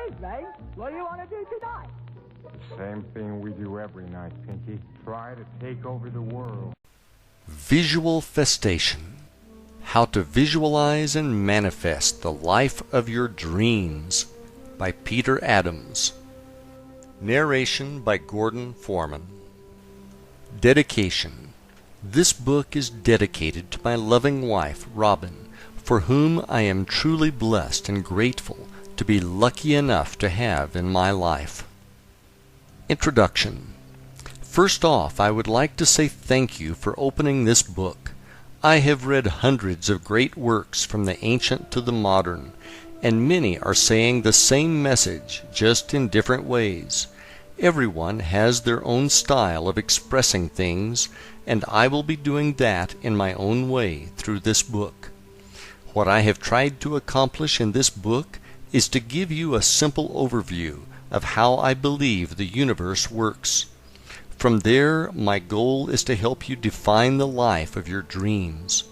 evening. What do you want to do tonight? Same thing we do every night, Pinky. Try to take over the world. Visual Festation. How to Visualize and Manifest the Life of Your Dreams by Peter Adams. Narration by Gordon Foreman. Dedication. This book is dedicated to my loving wife, Robin, for whom I am truly blessed and grateful to be lucky enough to have in my life. Introduction. First off, I would like to say thank you for opening this book. I have read hundreds of great works from the ancient to the modern, and many are saying the same message, just in different ways. Everyone has their own style of expressing things, and I will be doing that in my own way through this book. What I have tried to accomplish in this book is to give you a simple overview of how I believe the universe works. From there, my goal is to help you define the life of your dreams.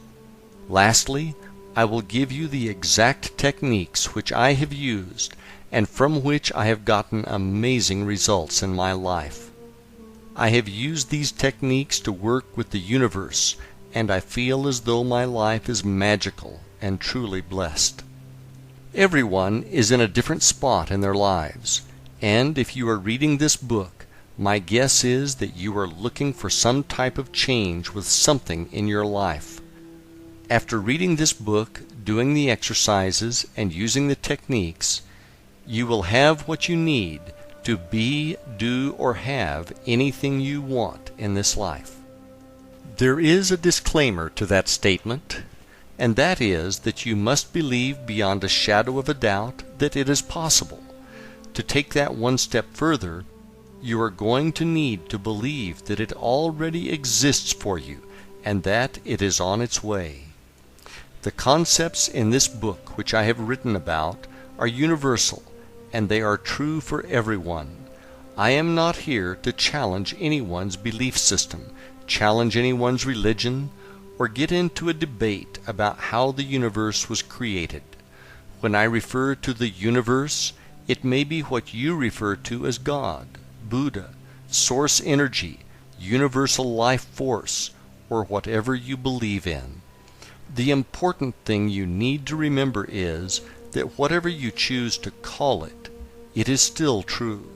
Lastly, I will give you the exact techniques which I have used and from which I have gotten amazing results in my life. I have used these techniques to work with the universe, and I feel as though my life is magical and truly blessed. Everyone is in a different spot in their lives, and if you are reading this book, my guess is that you are looking for some type of change with something in your life. After reading this book, doing the exercises, and using the techniques, you will have what you need to be, do, or have anything you want in this life. There is a disclaimer to that statement, and that is that you must believe beyond a shadow of a doubt that it is possible. To take that one step further, you are going to need to believe that it already exists for you and that it is on its way. The concepts in this book which I have written about are universal, and they are true for everyone. I am not here to challenge anyone's belief system, challenge anyone's religion, or get into a debate about how the universe was created. When I refer to the universe, it may be what you refer to as God, Buddha, source energy, universal life force, or whatever you believe in. The important thing you need to remember is that whatever you choose to call it, it is still true.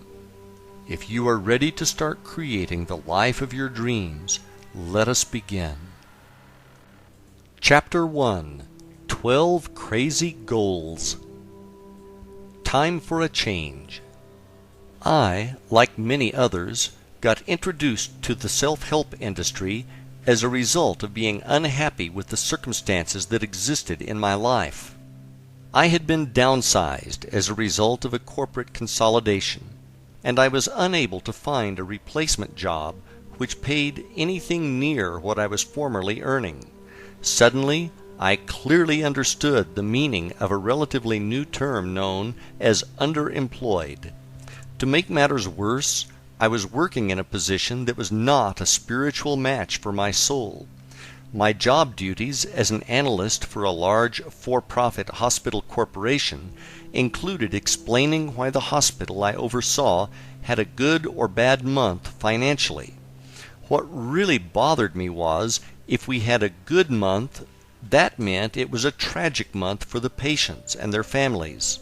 If you are ready to start creating the life of your dreams, let us begin. Chapter 1. 12 Crazy Goals. Time for a change. I, like many others, got introduced to the self-help industry as a result of being unhappy with the circumstances that existed in my life. I had been downsized as a result of a corporate consolidation, and I was unable to find a replacement job which paid anything near what I was formerly earning. Suddenly, I clearly understood the meaning of a relatively new term known as underemployed. To make matters worse, I was working in a position that was not a spiritual match for my soul. My job duties as an analyst for a large for-profit hospital corporation included explaining why the hospital I oversaw had a good or bad month financially. What really bothered me was, if we had a good month, that meant it was a tragic month for the patients and their families.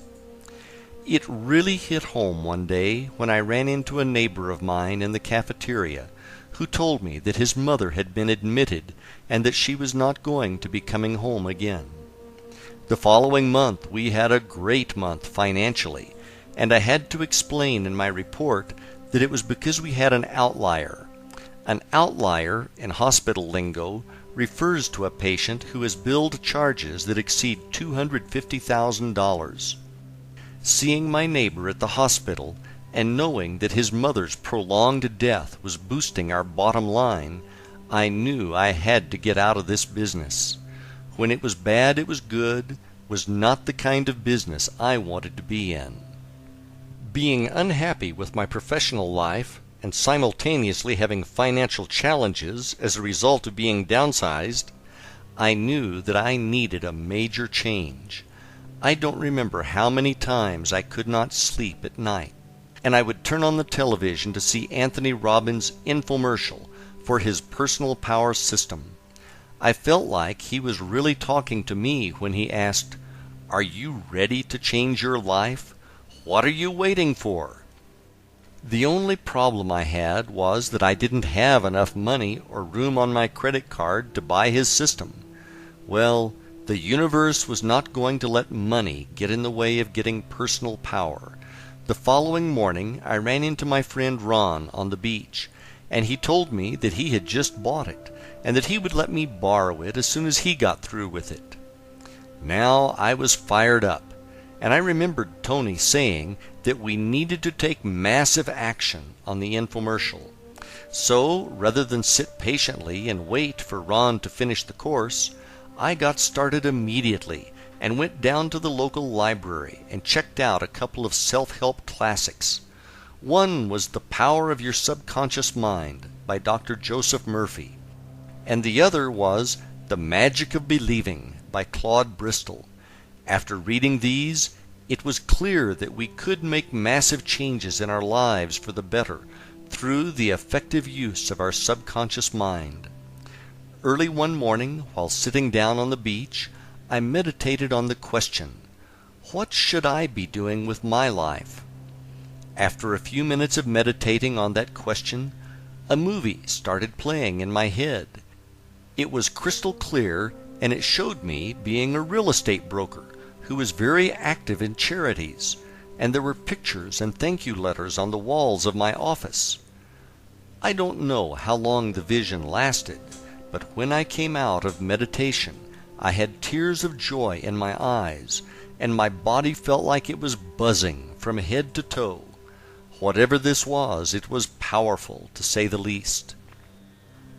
It really hit home one day when I ran into a neighbor of mine in the cafeteria who told me that his mother had been admitted and that she was not going to be coming home again. The following month we had a great month financially, and I had to explain in my report that it was because we had an outlier. An outlier, in hospital lingo, refers to a patient who has billed charges that exceed $250,000. Seeing my neighbor at the hospital and knowing that his mother's prolonged death was boosting our bottom line, I knew I had to get out of this business. When it was bad, it was good, was not the kind of business I wanted to be in. Being unhappy with my professional life and simultaneously having financial challenges as a result of being downsized, I knew that I needed a major change. I don't remember how many times I could not sleep at night, and I would turn on the television to see Anthony Robbins' infomercial for his personal power system. I felt like he was really talking to me when he asked, "Are you ready to change your life? What are you waiting for?" The only problem I had was that I didn't have enough money or room on my credit card to buy his system. Well, the universe was not going to let money get in the way of getting personal power. The following morning I ran into my friend Ron on the beach, and he told me that he had just bought it, and that he would let me borrow it as soon as he got through with it. Now I was fired up, and I remembered Tony saying that we needed to take massive action on the infomercial. So, rather than sit patiently and wait for Ron to finish the course, I got started immediately and went down to the local library and checked out a couple of self-help classics. One was The Power of Your Subconscious Mind by Dr. Joseph Murphy, and the other was The Magic of Believing by Claude Bristol. After reading these, it was clear that we could make massive changes in our lives for the better through the effective use of our subconscious mind. Early one morning, while sitting down on the beach, I meditated on the question, what should I be doing with my life? After a few minutes of meditating on that question, a movie started playing in my head. It was crystal clear, and it showed me being a real estate broker who was very active in charities, and there were pictures and thank you letters on the walls of my office. I don't know how long the vision lasted, but when I came out of meditation, I had tears of joy in my eyes, and my body felt like it was buzzing from head to toe. Whatever this was, it was powerful, to say the least.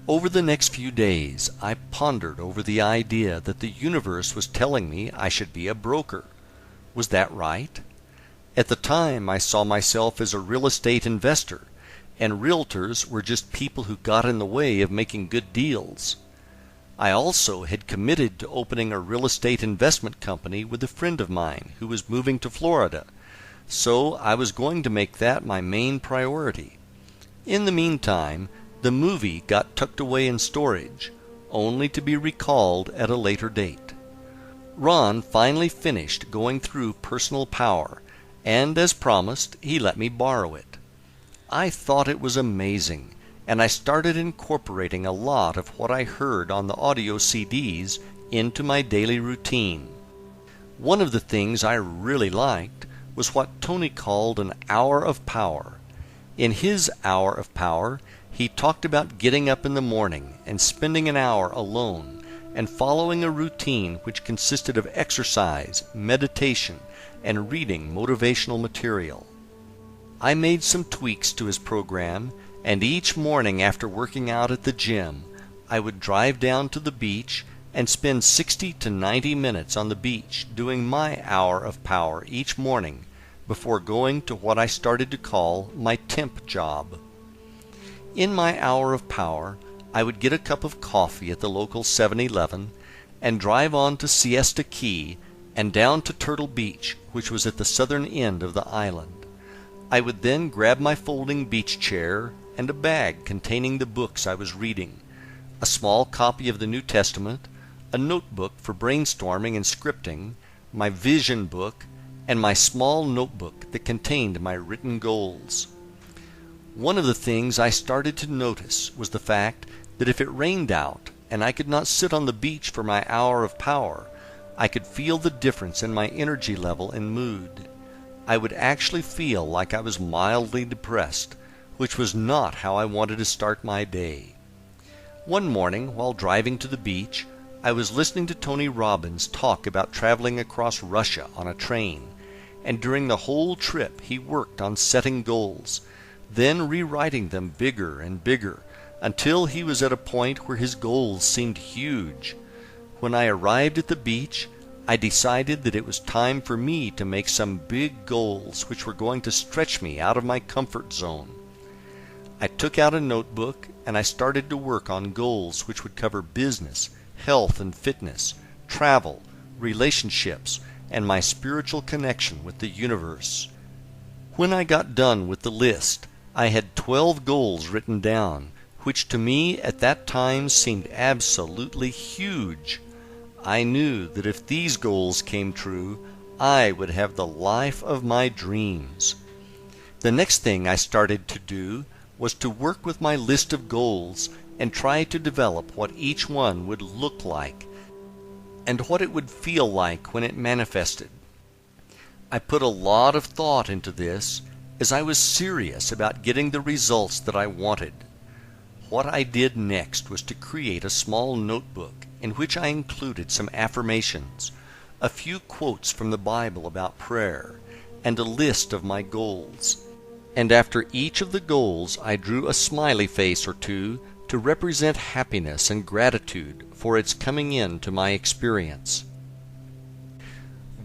Over the next few days, I pondered over the idea that the universe was telling me I should be a broker. Was that right? At the time, I saw myself as a real estate investor, and realtors were just people who got in the way of making good deals. I also had committed to opening a real estate investment company with a friend of mine who was moving to Florida, so I was going to make that my main priority. In the meantime, the movie got tucked away in storage, only to be recalled at a later date. Ron finally finished going through Personal Power, and as promised, he let me borrow it. I thought it was amazing, and I started incorporating a lot of what I heard on the audio CDs into my daily routine. One of the things I really liked was what Tony called an hour of power. In his hour of power, he talked about getting up in the morning and spending an hour alone and following a routine which consisted of exercise, meditation, and reading motivational material. I made some tweaks to his program, and each morning after working out at the gym, I would drive down to the beach and spend 60 to 90 minutes on the beach doing my hour of power each morning before going to what I started to call my temp job. In my hour of power, I would get a cup of coffee at the local 7-Eleven and drive on to Siesta Key and down to Turtle Beach, which was at the southern end of the island. I would then grab my folding beach chair and a bag containing the books I was reading, a small copy of the New Testament, a notebook for brainstorming and scripting, my vision book, and my small notebook that contained my written goals. One of the things I started to notice was the fact that if it rained out and I could not sit on the beach for my hour of power, I could feel the difference in my energy level and mood. I would actually feel like I was mildly depressed, which was not how I wanted to start my day. One morning, while driving to the beach, I was listening to Tony Robbins talk about traveling across Russia on a train, and during the whole trip he worked on setting goals, then rewriting them bigger and bigger, until he was at a point where his goals seemed huge. When I arrived at the beach, I decided that it was time for me to make some big goals which were going to stretch me out of my comfort zone. I took out a notebook and I started to work on goals which would cover business, health and fitness, travel, relationships, and my spiritual connection with the universe. When I got done with the list, I had 12 goals written down, which to me at that time seemed absolutely huge. I knew that if these goals came true, I would have the life of my dreams. The next thing I started to do was to work with my list of goals and try to develop what each one would look like and what it would feel like when it manifested. I put a lot of thought into this as I was serious about getting the results that I wanted. What I did next was to create a small notebook in which I included some affirmations, a few quotes from the Bible about prayer, and a list of my goals. And after each of the goals I drew a smiley face or two to represent happiness and gratitude for its coming into my experience.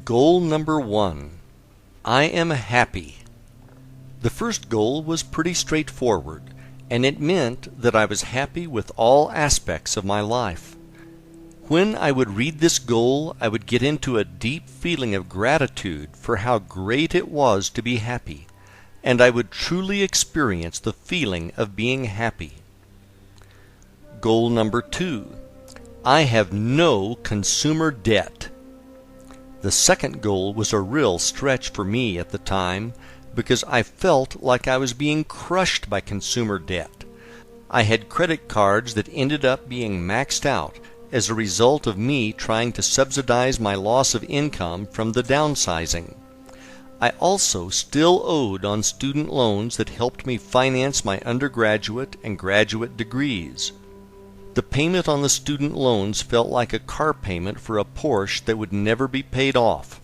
Goal number 1. I am happy. The first goal was pretty straightforward, and it meant that I was happy with all aspects of my life. When I would read this goal, I would get into a deep feeling of gratitude for how great it was to be happy, and I would truly experience the feeling of being happy. Goal number 2. I have no consumer debt. The second goal was a real stretch for me at the time because I felt like I was being crushed by consumer debt. I had credit cards that ended up being maxed out as a result of me trying to subsidize my loss of income from the downsizing. I also still owed on student loans that helped me finance my undergraduate and graduate degrees. The payment on the student loans felt like a car payment for a Porsche that would never be paid off,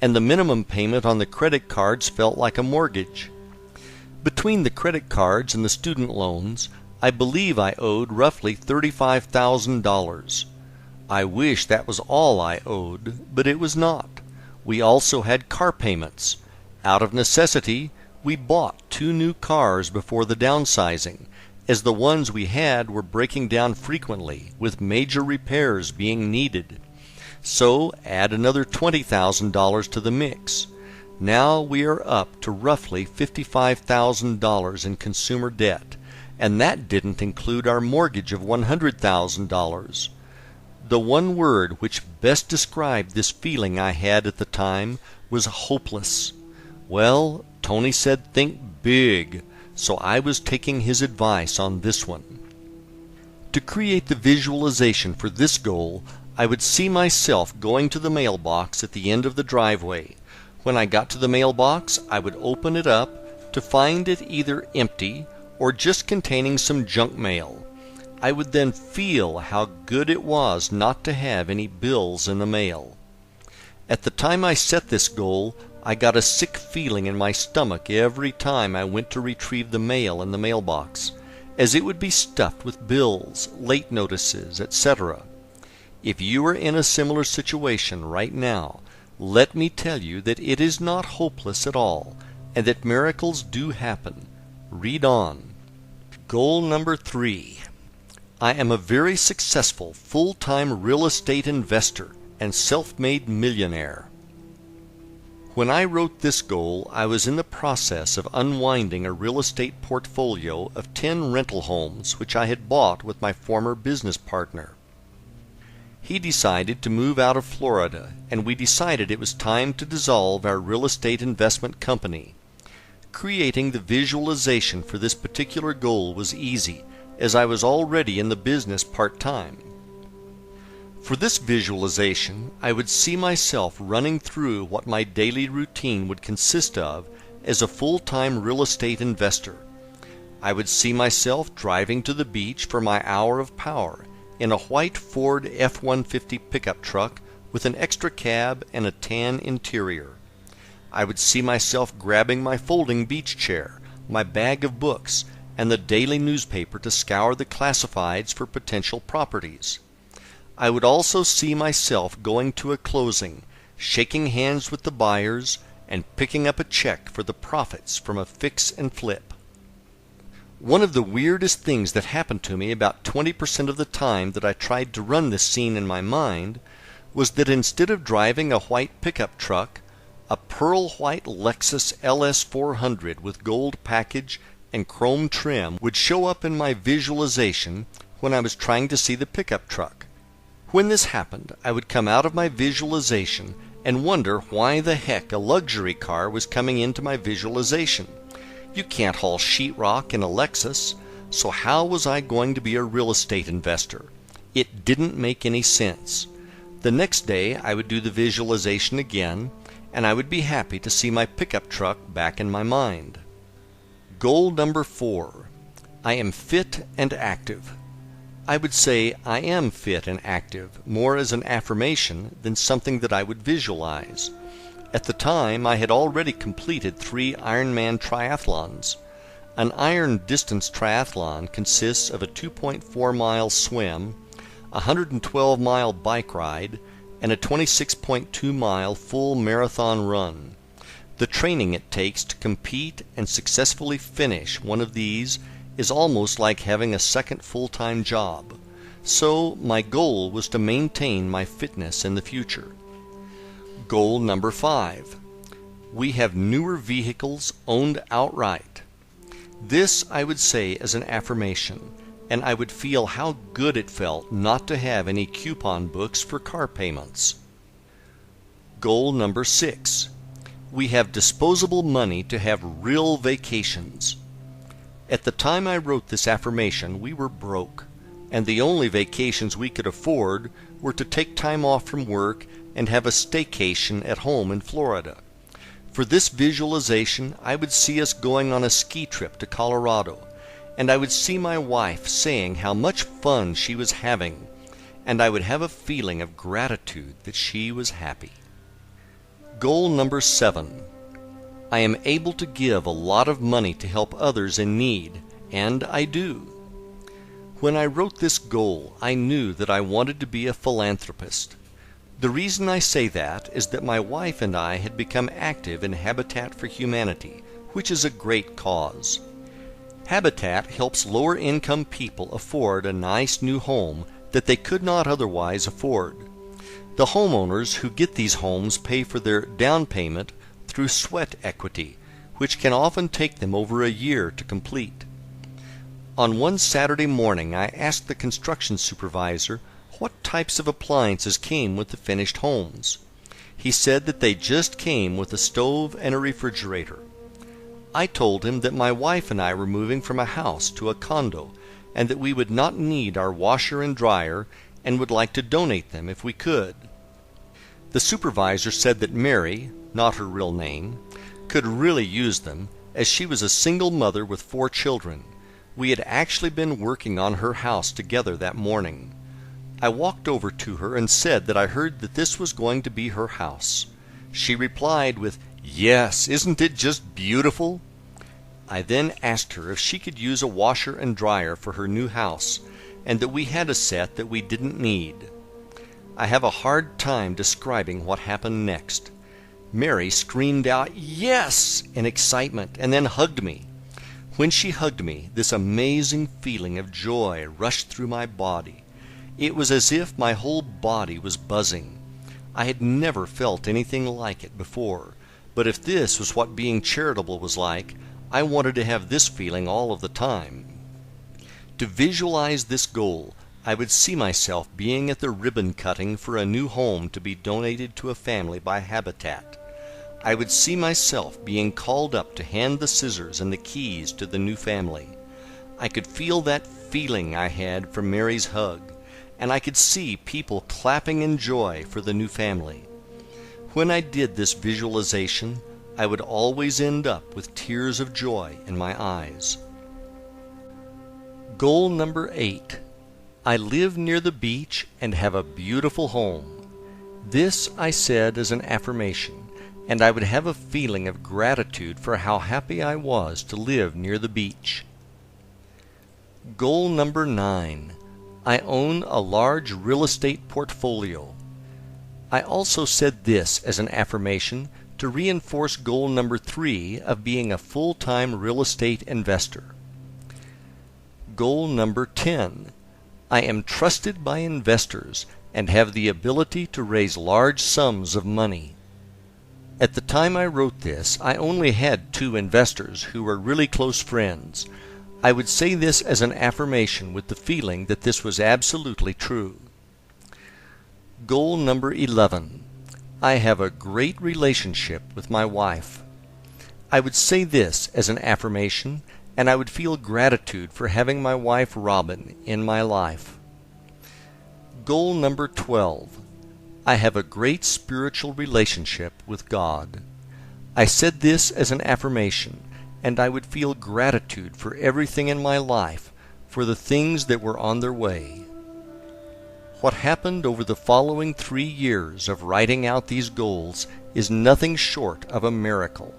and the minimum payment on the credit cards felt like a mortgage. Between the credit cards and the student loans, I believe I owed roughly $35,000. I wish that was all I owed, but it was not. We also had car payments. Out of necessity, we bought 2 new cars before the downsizing, as the ones we had were breaking down frequently, with major repairs being needed. So add another $20,000 to the mix. Now we are up to roughly $55,000 in consumer debt, and that didn't include our mortgage of $100,000. The one word which best described this feeling I had at the time was hopeless. Well, Tony said think big, so I was taking his advice on this one. To create the visualization for this goal, I would see myself going to the mailbox at the end of the driveway. When I got to the mailbox, I would open it up to find it either empty or just containing some junk mail. I would then feel how good it was not to have any bills in the mail. At the time I set this goal, I got a sick feeling in my stomach every time I went to retrieve the mail in the mailbox, as it would be stuffed with bills, late notices, etc. If you are in a similar situation right now, let me tell you that it is not hopeless at all, and that miracles do happen. Read on. Goal number 3. I am a very successful full-time real estate investor and self-made millionaire. When I wrote this goal, I was in the process of unwinding a real estate portfolio of 10 rental homes which I had bought with my former business partner. He decided to move out of Florida, and we decided it was time to dissolve our real estate investment company. Creating the visualization for this particular goal was easy, as I was already in the business part-time. For this visualization, I would see myself running through what my daily routine would consist of as a full-time real estate investor. I would see myself driving to the beach for my hour of power in a white Ford F-150 pickup truck with an extra cab and a tan interior. I would see myself grabbing my folding beach chair, my bag of books, and the daily newspaper to scour the classifieds for potential properties. I would also see myself going to a closing, shaking hands with the buyers, and picking up a check for the profits from a fix and flip. One of the weirdest things that happened to me about 20% of the time that I tried to run this scene in my mind was that instead of driving a white pickup truck, a pearl white Lexus LS 400 with gold package and chrome trim would show up in my visualization when I was trying to see the pickup truck. When this happened, I would come out of my visualization and wonder why the heck a luxury car was coming into my visualization. You can't haul sheetrock in a Lexus, so how was I going to be a real estate investor? It didn't make any sense. The next day I would do the visualization again, and I would be happy to see my pickup truck back in my mind. Goal number 4. I am fit and active. I would say I am fit and active more as an affirmation than something that I would visualize. At the time, I had already completed 3 Ironman triathlons. An iron distance triathlon consists of a 2.4-mile swim, a 112-mile bike ride, and a 26.2-mile full marathon run. The training it takes to compete and successfully finish one of these is almost like having a second full-time job. So my goal was to maintain my fitness in the future. Goal number 5. We have newer vehicles owned outright. This I would say as an affirmation, and I would feel how good it felt not to have any coupon books for car payments. Goal number 6. We have disposable money to have real vacations. At the time I wrote this affirmation, we were broke, and the only vacations we could afford were to take time off from work and have a staycation at home in Florida. For this visualization, I would see us going on a ski trip to Colorado, and I would see my wife saying how much fun she was having, and I would have a feeling of gratitude that she was happy. Goal number 7. I am able to give a lot of money to help others in need, and I do. When I wrote this goal, I knew that I wanted to be a philanthropist. The reason I say that is that my wife and I had become active in Habitat for Humanity, which is a great cause. Habitat helps lower-income people afford a nice new home that they could not otherwise afford. The homeowners who get these homes pay for their down payment through sweat equity, which can often take them over a year to complete. On one Saturday morning, I asked the construction supervisor what types of appliances came with the finished homes. He said that they just came with a stove and a refrigerator. I told him that my wife and I were moving from a house to a condo, and that we would not need our washer and dryer and would like to donate them if we could. The supervisor said that Mary, not her real name, could really use them, as she was a single mother with 4 children. We had actually been working on her house together that morning. I walked over to her and said that I heard that this was going to be her house. She replied with, "Yes, isn't it just beautiful?" I then asked her if she could use a washer and dryer for her new house, and that we had a set that we didn't need. I have a hard time describing what happened next. Mary screamed out, "Yes!" in excitement, and then hugged me. When she hugged me, this amazing feeling of joy rushed through my body. It was as if my whole body was buzzing. I had never felt anything like it before, but if this was what being charitable was like, I wanted to have this feeling all of the time. To visualize this goal, I would see myself being at the ribbon cutting for a new home to be donated to a family by Habitat. I would see myself being called up to hand the scissors and the keys to the new family. I could feel that feeling I had from Mary's hug, and I could see people clapping in joy for the new family. When I did this visualization, I would always end up with tears of joy in my eyes. Goal number 8. I live near the beach and have a beautiful home. This I said as an affirmation, and I would have a feeling of gratitude for how happy I was to live near the beach. Goal number 9. I own a large real estate portfolio. I also said this as an affirmation to reinforce goal number 3 of being a full-time real estate investor. Goal number 10. I am trusted by investors and have the ability to raise large sums of money. At the time I wrote this, I only had 2 investors who were really close friends. I would say this as an affirmation with the feeling that this was absolutely true. Goal number 11. I have a great relationship with my wife. I would say this as an affirmation, and I would feel gratitude for having my wife Robin in my life. Goal number 12. I have a great spiritual relationship with God. I said this as an affirmation, and I would feel gratitude for everything in my life, for the things that were on their way. What happened over the following 3 years of writing out these goals is nothing short of a miracle.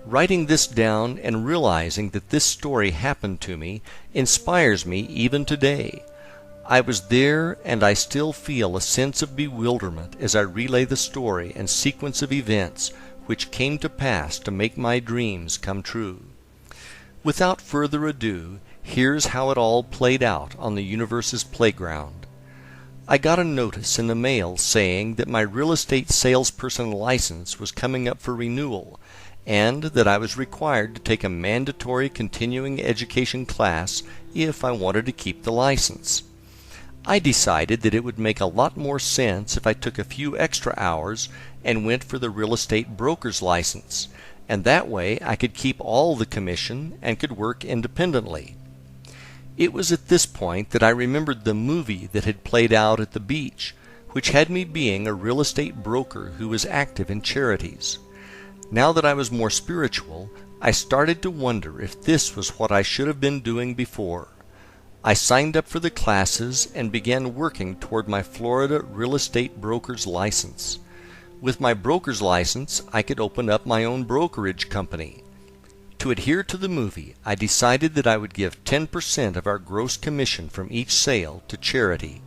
Writing this down and realizing that this story happened to me inspires me even today. I was there, and I still feel a sense of bewilderment as I relay the story and sequence of events which came to pass to make my dreams come true. Without further ado, here's how it all played out on the universe's playground. I got a notice in the mail saying that my real estate salesperson license was coming up for renewal, and that I was required to take a mandatory continuing education class if I wanted to keep the license. I decided that it would make a lot more sense if I took a few extra hours and went for the real estate broker's license, and that way I could keep all the commission and could work independently. It was at this point that I remembered the movie that had played out at the beach, which had me being a real estate broker who was active in charities. Now that I was more spiritual, I started to wonder if this was what I should have been doing before. I signed up for the classes and began working toward my Florida real estate broker's license. With my broker's license, I could open up my own brokerage company. To adhere to the movie, I decided that I would give 10% of our gross commission from each sale to charity.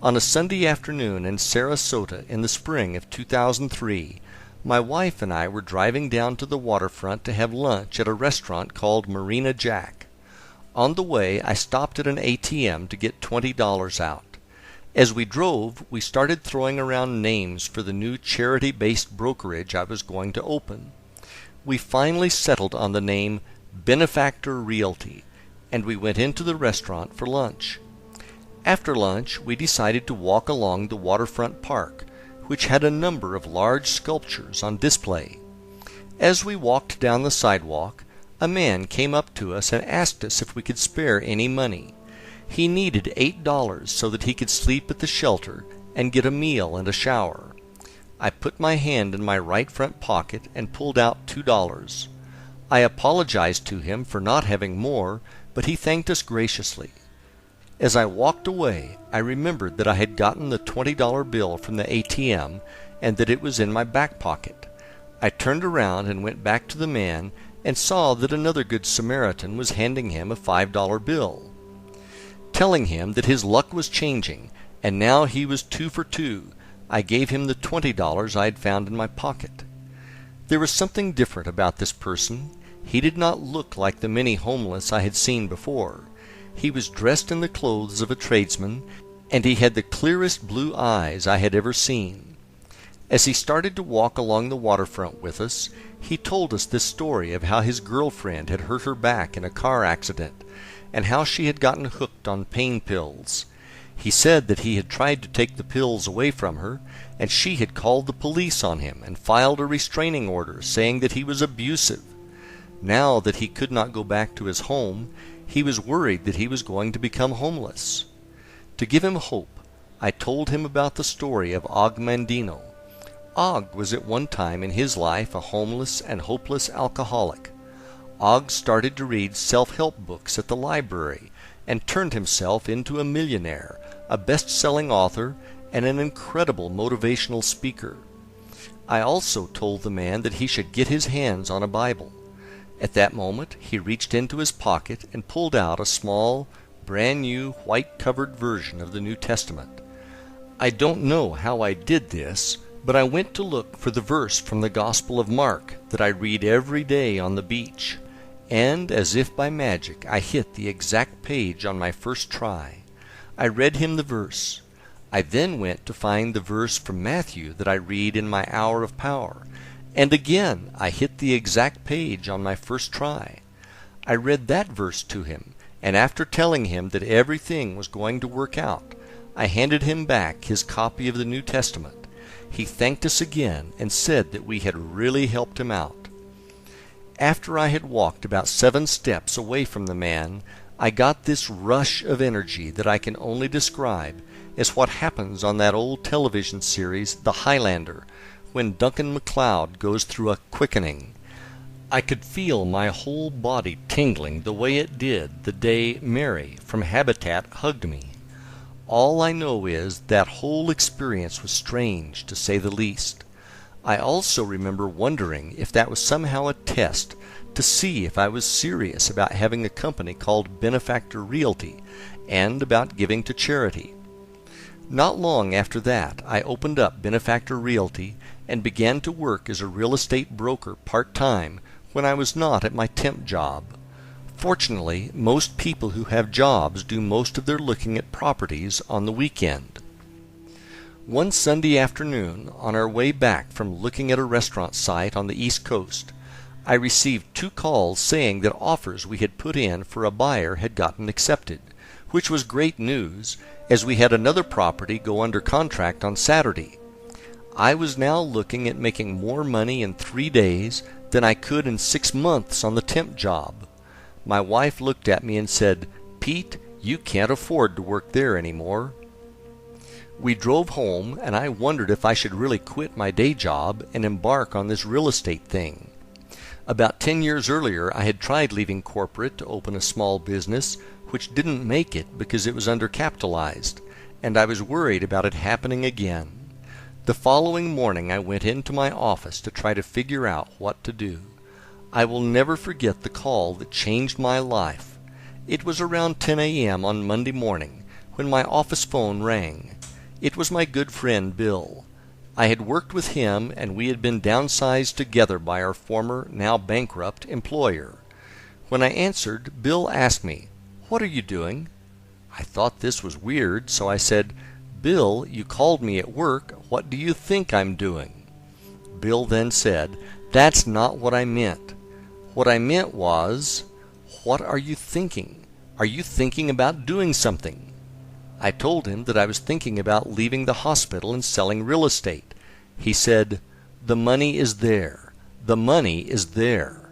On a Sunday afternoon in Sarasota in the spring of 2003, my wife and I were driving down to the waterfront to have lunch at a restaurant called Marina Jack. On the way, I stopped at an ATM to get $20 out. As we drove, we started throwing around names for the new charity-based brokerage I was going to open. We finally settled on the name Benefactor Realty, and we went into the restaurant for lunch. After lunch, we decided to walk along the waterfront park, which had a number of large sculptures on display. As we walked down the sidewalk, a man came up to us and asked us if we could spare any money. He needed $8 so that he could sleep at the shelter and get a meal and a shower. I put my hand in my right front pocket and pulled out $2. I apologized to him for not having more, but he thanked us graciously. As I walked away, I remembered that I had gotten the $20 bill from the ATM and that it was in my back pocket. I turned around and went back to the man and saw that another Good Samaritan was handing him a $5 bill. Telling him that his luck was changing and now he was 2 for 2, I gave him the $20 I had found in my pocket. There was something different about this person. He did not look like the many homeless I had seen before. He was dressed in the clothes of a tradesman, and he had the clearest blue eyes I had ever seen. As he started to walk along the waterfront with us, he told us this story of how his girlfriend had hurt her back in a car accident, and how she had gotten hooked on pain pills. He said that he had tried to take the pills away from her, and she had called the police on him and filed a restraining order saying that he was abusive. Now that he could not go back to his home, he was worried that he was going to become homeless. To give him hope, I told him about the story of Og Mandino. Og was at one time in his life a homeless and hopeless alcoholic. Og started to read self-help books at the library and turned himself into a millionaire, a best-selling author, and an incredible motivational speaker. I also told the man that he should get his hands on a Bible. At that moment, he reached into his pocket and pulled out a small, brand-new, white-covered version of the New Testament. I don't know how I did this, but I went to look for the verse from the Gospel of Mark that I read every day on the beach, and as if by magic I hit the exact page on my first try. I read him the verse, I then went to find the verse from Matthew that I read in my hour of power, and again I hit the exact page on my first try. I read that verse to him, and after telling him that everything was going to work out, I handed him back his copy of the New Testament. He thanked us again and said that we had really helped him out. After I had walked about 7 steps away from the man, I got this rush of energy that I can only describe as what happens on that old television series, The Highlander, when Duncan MacLeod goes through a quickening. I could feel my whole body tingling the way it did the day Mary from Habitat hugged me. All I know is that whole experience was strange, to say the least. I also remember wondering if that was somehow a test to see if I was serious about having a company called Benefactor Realty and about giving to charity. Not long after that, I opened up Benefactor Realty and began to work as a real estate broker part-time when I was not at my temp job. Fortunately, most people who have jobs do most of their looking at properties on the weekend. One Sunday afternoon, on our way back from looking at a restaurant site on the East Coast, I received 2 calls saying that offers we had put in for a buyer had gotten accepted, which was great news, as we had another property go under contract on Saturday. I was now looking at making more money in 3 days than I could in 6 months on the temp job. My wife looked at me and said, "Pete, you can't afford to work there anymore." We drove home, and I wondered if I should really quit my day job and embark on this real estate thing. About 10 years earlier, I had tried leaving corporate to open a small business, which didn't make it because it was undercapitalized, and I was worried about it happening again. The following morning I went into my office to try to figure out what to do. I will never forget the call that changed my life. It was around 10 a.m. on Monday morning when my office phone rang. It was my good friend Bill. I had worked with him, and we had been downsized together by our former, now bankrupt, employer. When I answered, Bill asked me, "What are you doing?" I thought this was weird, so I said, "Bill, you called me at work. What do you think I'm doing?" Bill then said, "That's not what I meant. What I meant was, what are you thinking? Are you thinking about doing something?" I told him that I was thinking about leaving the hospital and selling real estate. He said, "The money is there. The money is there."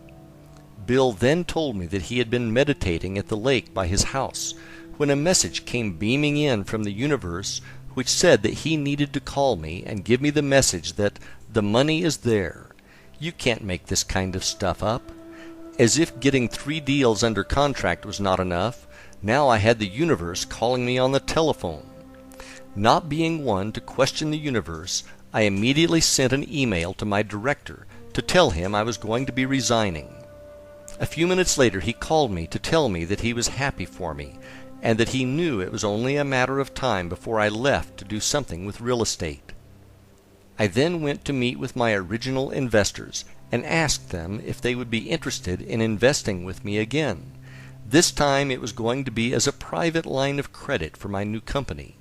Bill then told me that he had been meditating at the lake by his house when a message came beaming in from the universe which said that he needed to call me and give me the message that the money is there. You can't make this kind of stuff up. As if getting 3 deals under contract was not enough, now I had the universe calling me on the telephone. Not being one to question the universe, I immediately sent an email to my director to tell him I was going to be resigning. A few minutes later he called me to tell me that he was happy for me, and that he knew it was only a matter of time before I left to do something with real estate. I then went to meet with my original investors and asked them if they would be interested in investing with me again. This time it was going to be as a private line of credit for my new company.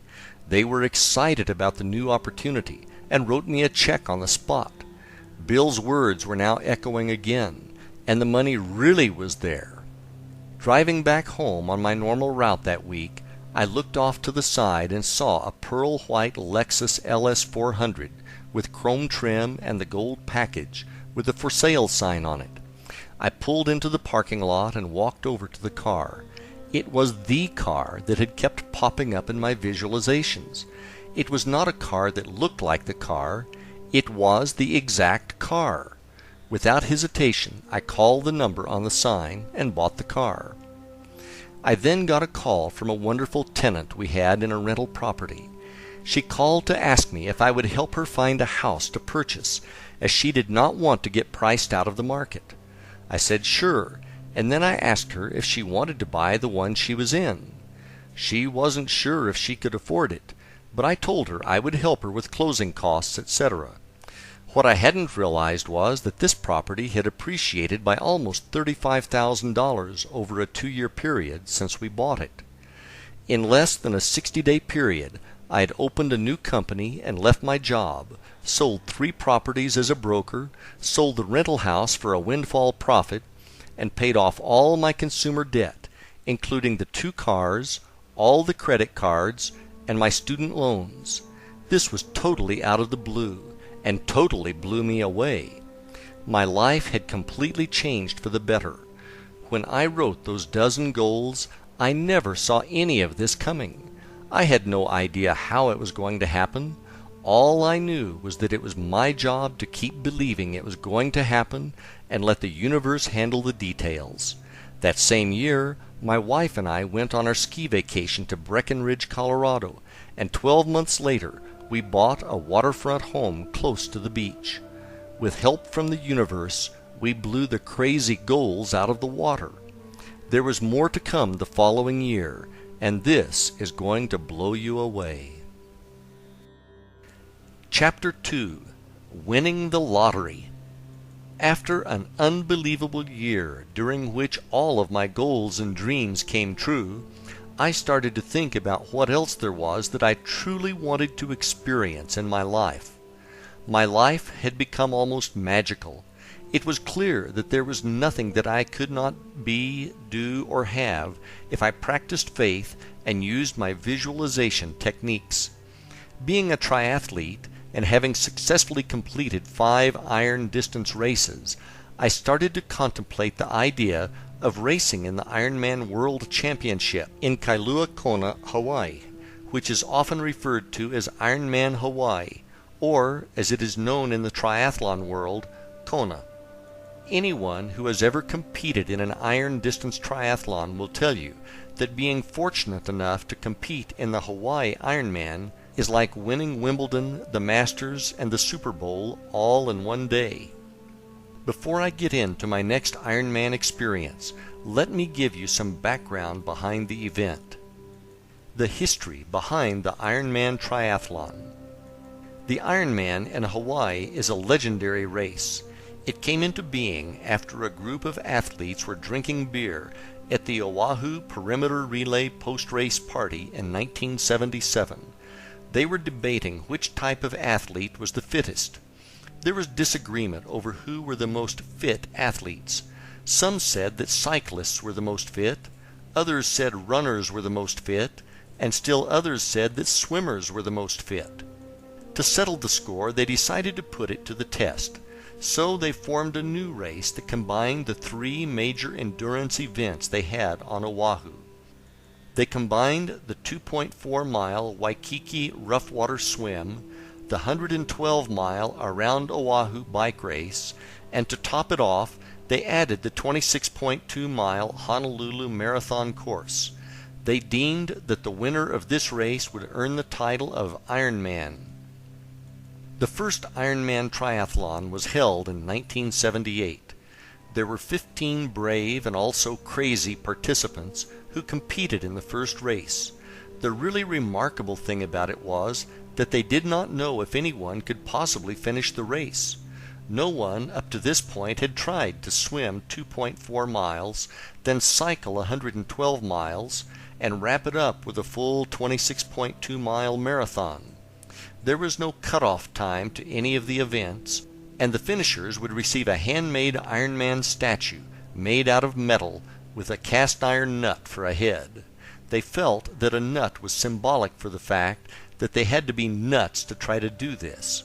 They were excited about the new opportunity and wrote me a check on the spot. Bill's words were now echoing again, and the money really was there. Driving back home on my normal route that week, I looked off to the side and saw a pearl white Lexus LS400 with chrome trim and the gold package with the for sale sign on it. I pulled into the parking lot and walked over to the car. It was the car that had kept popping up in my visualizations. It was not a car that looked like the car. It was the exact car. Without hesitation, I called the number on the sign and bought the car. I then got a call from a wonderful tenant we had in a rental property. She called to ask me if I would help her find a house to purchase, as she did not want to get priced out of the market. I said sure, and then I asked her if she wanted to buy the one she was in. She wasn't sure if she could afford it, but I told her I would help her with closing costs, etc. What I hadn't realized was that this property had appreciated by almost $35,000 over a 2-year period since we bought it. In less than a 60-day period, I had opened a new company and left my job, sold 3 properties as a broker, sold the rental house for a windfall profit, and paid off all my consumer debt, including the 2 cars, all the credit cards, and my student loans. This was totally out of the blue, and totally blew me away. My life had completely changed for the better. When I wrote those dozen goals, I never saw any of this coming. I had no idea how it was going to happen. All I knew was that it was my job to keep believing it was going to happen and let the universe handle the details. That same year, my wife and I went on our ski vacation to Breckenridge, Colorado, and 12 months later, we bought a waterfront home close to the beach. With help from the universe, we blew the crazy goals out of the water. There was more to come the following year, and this is going to blow you away. Chapter 2: Winning the Lottery. After an unbelievable year during which all of my goals and dreams came true, I started to think about what else there was that I truly wanted to experience in my life. My life had become almost magical. It was clear that there was nothing that I could not be, do, or have if I practiced faith and used my visualization techniques. Being a triathlete and having successfully completed 5 iron distance races, I started to contemplate the idea of racing in the Ironman World Championship in Kailua Kona, Hawaii, which is often referred to as Ironman Hawaii, or, as it is known in the triathlon world, Kona. Anyone who has ever competed in an iron distance triathlon will tell you that being fortunate enough to compete in the Hawaii Ironman is like winning Wimbledon, the Masters, and the Super Bowl all in one day. Before I get into my next Ironman experience, let me give you some background behind the event. The history behind the Ironman Triathlon. The Ironman in Hawaii is a legendary race. It came into being after a group of athletes were drinking beer at the Oahu Perimeter Relay post-race party in 1977. They were debating which type of athlete was the fittest. There was disagreement over who were the most fit athletes. Some said that cyclists were the most fit, others said runners were the most fit, and still others said that swimmers were the most fit. To settle the score, they decided to put it to the test. So they formed a new race that combined the 3 major endurance events they had on Oahu. They combined the 2.4-mile Waikiki Rough Water Swim, the 112-mile Around Oahu bike race, and to top it off, they added the 26.2-mile Honolulu Marathon course. They deemed that the winner of this race would earn the title of Ironman. The first Ironman triathlon was held in 1978. There were 15 brave and also crazy participants who competed in the first race. The really remarkable thing about it was that they did not know if anyone could possibly finish the race. No one up to this point had tried to swim 2.4 miles, then cycle 112 miles, and wrap it up with a full 26.2-mile marathon. There was no cutoff time to any of the events, and the finishers would receive a handmade Ironman statue made out of metal with a cast iron nut for a head. They felt that a nut was symbolic for the fact that they had to be nuts to try to do this.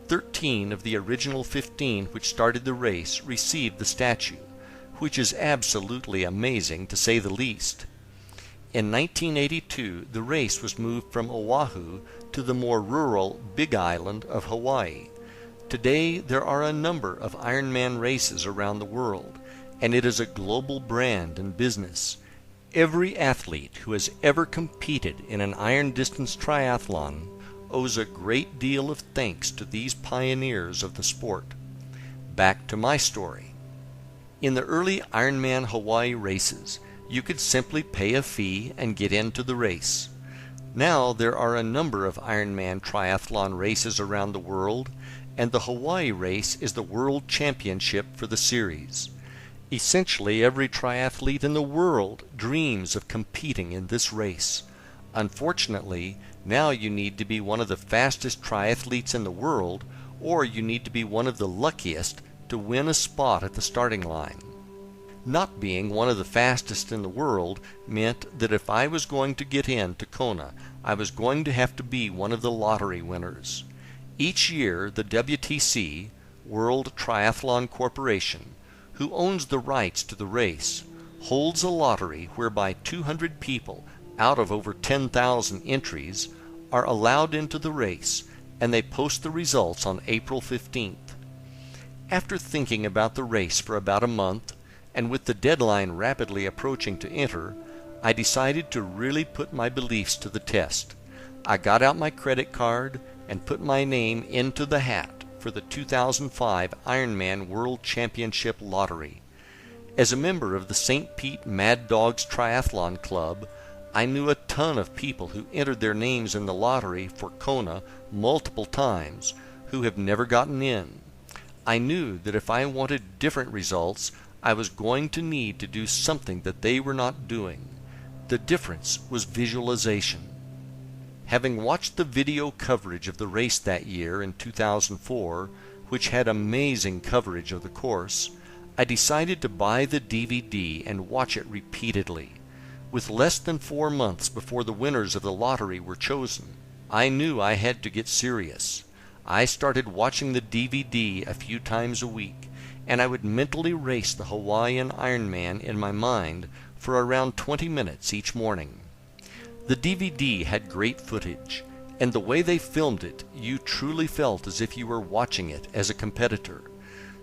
13 of the original 15 which started the race received the statue, which is absolutely amazing to say the least. In 1982, the race was moved from Oahu to the more rural Big Island of Hawaii. Today, there are a number of Ironman races around the world, and it is a global brand and business. Every athlete who has ever competed in an iron distance triathlon owes a great deal of thanks to these pioneers of the sport. Back to my story. In the early Ironman Hawaii races, you could simply pay a fee and get into the race. Now there are a number of Ironman triathlon races around the world, and the Hawaii race is the world championship for the series. Essentially, every triathlete in the world dreams of competing in this race. Unfortunately, Now you need to be one of the fastest triathletes in the world, or you need to be one of the luckiest to win a spot at the starting line. Not being one of the fastest in the world meant that if I was going to get into Kona, I was going to have to be one of the lottery winners. Each year, the WTC, World Triathlon Corporation, who owns the rights to the race, holds a lottery whereby 200 people out of over 10,000 entries are allowed into the race, and they post the results on April 15th. After thinking about the race for about a month, and with the deadline rapidly approaching to enter, I decided to really put my beliefs to the test. I got out my credit card and put my name into the hat for the 2005 Ironman World Championship Lottery. As a member of the St. Pete Mad Dogs Triathlon Club, I knew a ton of people who entered their names in the lottery for Kona multiple times who have never gotten in. I knew that if I wanted different results, I was going to need to do something that they were not doing. The difference was visualization. Having watched the video coverage of the race that year in 2004, which had amazing coverage of the course, I decided to buy the DVD and watch it repeatedly. With less than 4 months before the winners of the lottery were chosen, I knew I had to get serious. I started watching the DVD a few times a week, and I would mentally race the Hawaiian Ironman in my mind for around 20 minutes each morning. The DVD had great footage, and the way they filmed it, you truly felt as if you were watching it as a competitor.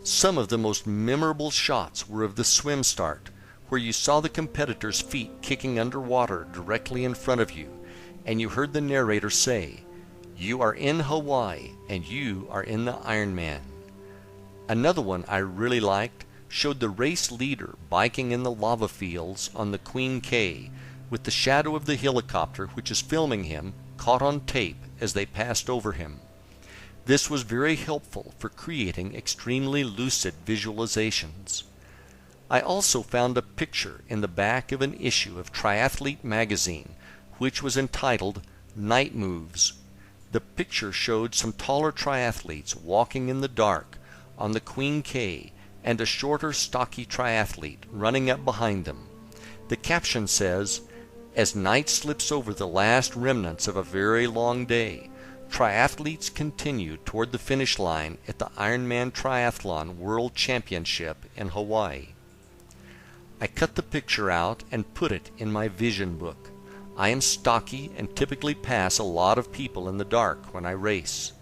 Some of the most memorable shots were of the swim start, where you saw the competitor's feet kicking underwater directly in front of you, and you heard the narrator say, "You are in Hawaii, and you are in the Ironman." Another one I really liked showed the race leader biking in the lava fields on the Queen K, with the shadow of the helicopter which is filming him caught on tape as they passed over him. This was very helpful for creating extremely lucid visualizations. I also found a picture in the back of an issue of Triathlete magazine, which was entitled Night Moves. The picture showed some taller triathletes walking in the dark on the Queen K, and a shorter, stocky triathlete running up behind them. The caption says, "As night slips over the last remnants of a very long day, triathletes continue toward the finish line at the Ironman Triathlon World Championship in Hawaii." I cut the picture out and put it in my vision book. I am stocky and typically pass a lot of people in the dark when I race.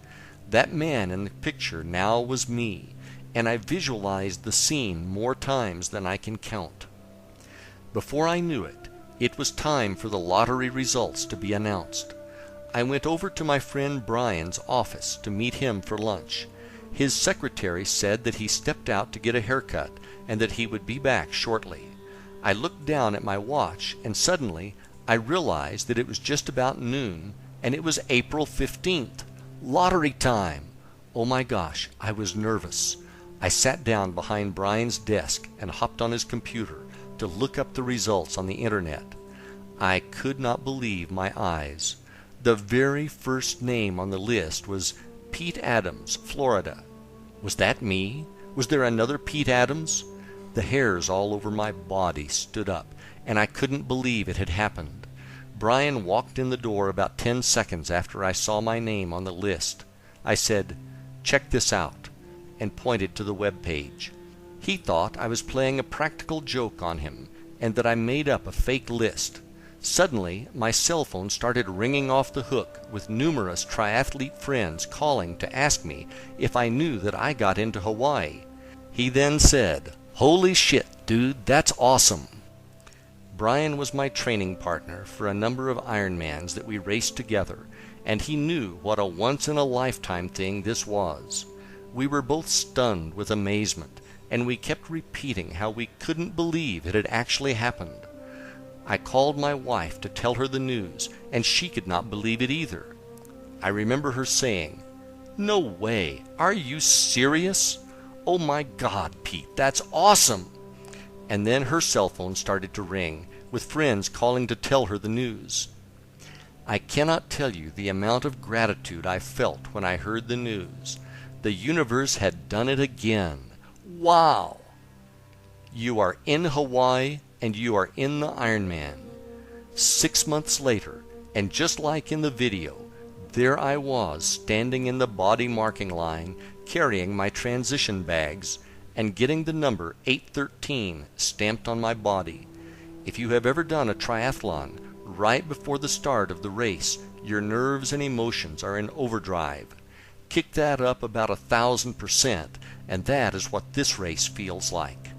That man in the picture now was me, and I visualized the scene more times than I can count. Before I knew it, it was time for the lottery results to be announced. I went over to my friend Brian's office to meet him for lunch. His secretary said that he stepped out to get a haircut and that he would be back shortly. I looked down at my watch, and suddenly I realized that it was just about noon, and it was April 15th. Lottery time! Oh my gosh, I was nervous. I sat down behind Brian's desk and hopped on his computer to look up the results on the internet. I could not believe my eyes. The very first name on the list was Pete Adams, Florida. Was that me? Was there another Pete Adams? The hairs all over my body stood up, and I couldn't believe it had happened. Brian walked in the door about 10 seconds after I saw my name on the list. I said, "Check this out," and pointed to the web page. He thought I was playing a practical joke on him, and that I made up a fake list. Suddenly, my cell phone started ringing off the hook with numerous triathlete friends calling to ask me if I knew that I got into Hawaii. He then said, "Holy shit, dude, that's awesome." Brian was my training partner for a number of Ironmans that we raced together, and he knew what a once-in-a-lifetime thing this was. We were both stunned with amazement, and we kept repeating how we couldn't believe it had actually happened. I called my wife to tell her the news, and she could not believe it either. I remember her saying, "No way! Are you serious? Oh my God, Pete, that's awesome!" And then her cell phone started to ring, with friends calling to tell her the news. I cannot tell you the amount of gratitude I felt when I heard the news. The universe had done it again. Wow! You are in Hawaii and you are in the Ironman. 6 months later, and just like in the video, there I was standing in the body marking line carrying my transition bags and getting the number 813 stamped on my body. If you have ever done a triathlon, right before the start of the race, your nerves and emotions are in overdrive. Kick that up about 1,000%, and that is what this race feels like.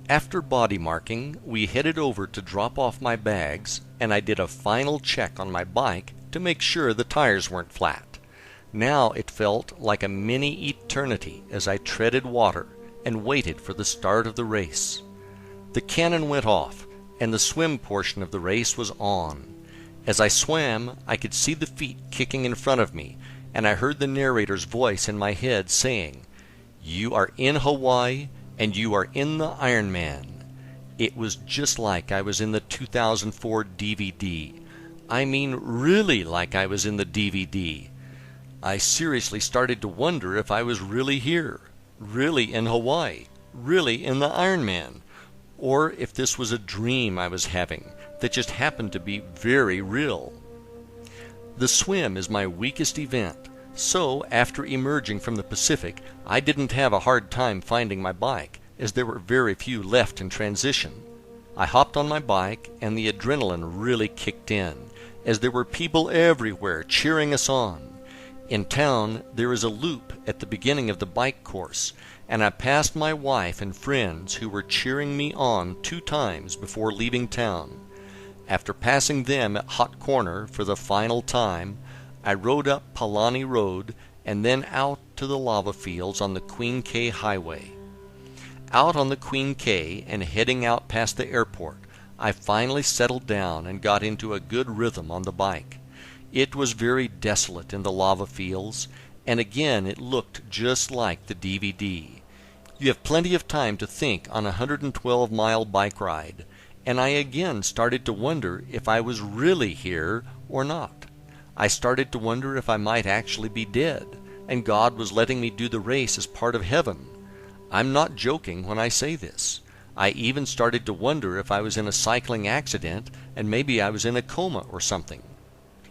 After body marking, we headed over to drop off my bags, and I did a final check on my bike to make sure the tires weren't flat. Now it felt like a mini eternity as I treaded water and waited for the start of the race. The cannon went off, and the swim portion of the race was on. As I swam, I could see the feet kicking in front of me, and I heard the narrator's voice in my head saying, "You are in Hawaii, and you are in the Ironman." It was just like I was in the 2004 DVD. I mean, really like I was in the DVD. I seriously started to wonder if I was really here, really in Hawaii, really in the Ironman, or if this was a dream I was having that just happened to be very real. The swim is my weakest event, so after emerging from the Pacific, I didn't have a hard time finding my bike, as there were very few left in transition. I hopped on my bike, and the adrenaline really kicked in, as there were people everywhere cheering us on. In town, there is a loop at the beginning of the bike course, and I passed my wife and friends who were cheering me on 2 times before leaving town. After passing them at Hot Corner for the final time, I rode up Palani Road and then out to the lava fields on the Queen K Highway. Out on the Queen K and heading out past the airport, I finally settled down and got into a good rhythm on the bike. It was very desolate in the lava fields, and again it looked just like the DVD. You have plenty of time to think on a 112-mile bike ride, and I again started to wonder if I was really here or not. I started to wonder if I might actually be dead, and God was letting me do the race as part of heaven. I'm not joking when I say this. I even started to wonder if I was in a cycling accident and maybe I was in a coma or something.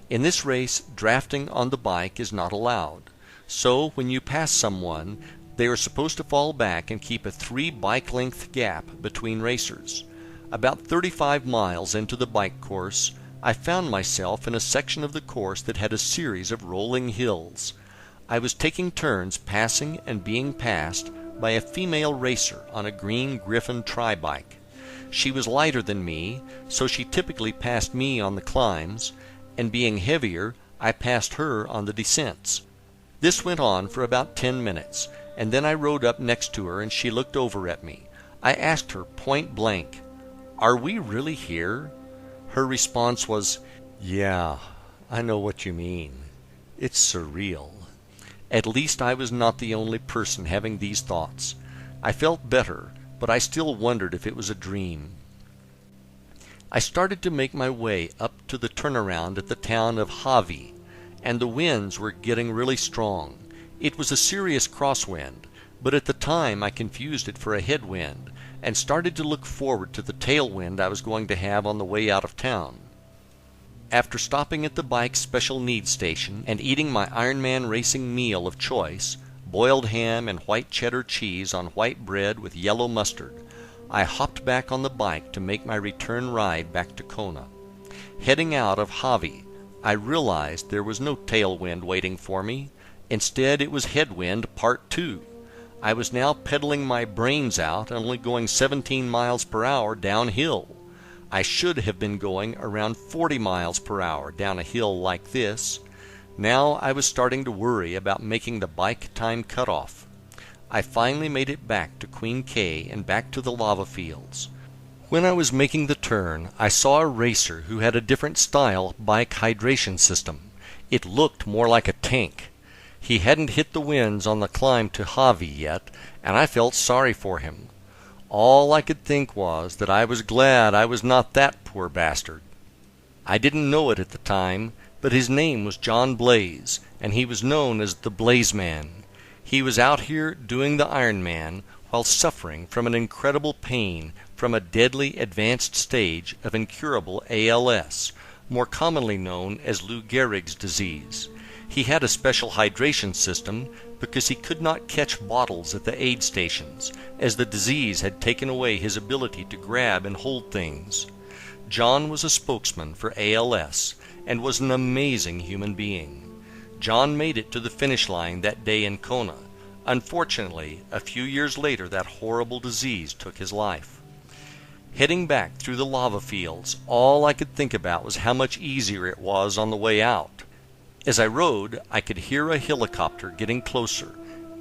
In this race, drafting on the bike is not allowed. So when you pass someone, they are supposed to fall back and keep a 3 bike length gap between racers. About 35 miles into the bike course, I found myself in a section of the course that had a series of rolling hills. I was taking turns passing and being passed by a female racer on a green Griffin tri-bike. She was lighter than me, so she typically passed me on the climbs, and being heavier, I passed her on the descents. This went on for about 10 minutes, and then I rode up next to her and she looked over at me. I asked her point blank, "Are we really here?" Her response was, "Yeah, I know what you mean. It's surreal." At least I was not the only person having these thoughts. I felt better, but I still wondered if it was a dream. I started to make my way up to the turnaround at the town of Hawi, and the winds were getting really strong. It was a serious crosswind, but at the time I confused it for a headwind, and started to look forward to the tailwind I was going to have on the way out of town. After stopping at the bike special needs station and eating my Ironman racing meal of choice, boiled ham and white cheddar cheese on white bread with yellow mustard, I hopped back on the bike to make my return ride back to Kona. Heading out of Hawi, I realized there was no tailwind waiting for me. Instead, it was headwind part 2. I was now pedaling my brains out and only going 17 miles per hour downhill. I should have been going around 40 miles per hour down a hill like this. Now I was starting to worry about making the bike time cutoff. I finally made it back to Queen K and back to the lava fields. When I was making the turn, I saw a racer who had a different style bike hydration system. It looked more like a tank. He hadn't hit the winds on the climb to Hawi yet, and I felt sorry for him. All I could think was that I was glad I was not that poor bastard. I didn't know it at the time, but his name was John Blaze, and he was known as the Blaze Man. He was out here doing the Iron Man while suffering from an incredible pain from a deadly advanced stage of incurable ALS, more commonly known as Lou Gehrig's disease. He had a special hydration system because he could not catch bottles at the aid stations, as the disease had taken away his ability to grab and hold things. John was a spokesman for ALS and was an amazing human being. John made it to the finish line that day in Kona. Unfortunately, a few years later that horrible disease took his life. Heading back through the lava fields, all I could think about was how much easier it was on the way out. As I rode, I could hear a helicopter getting closer,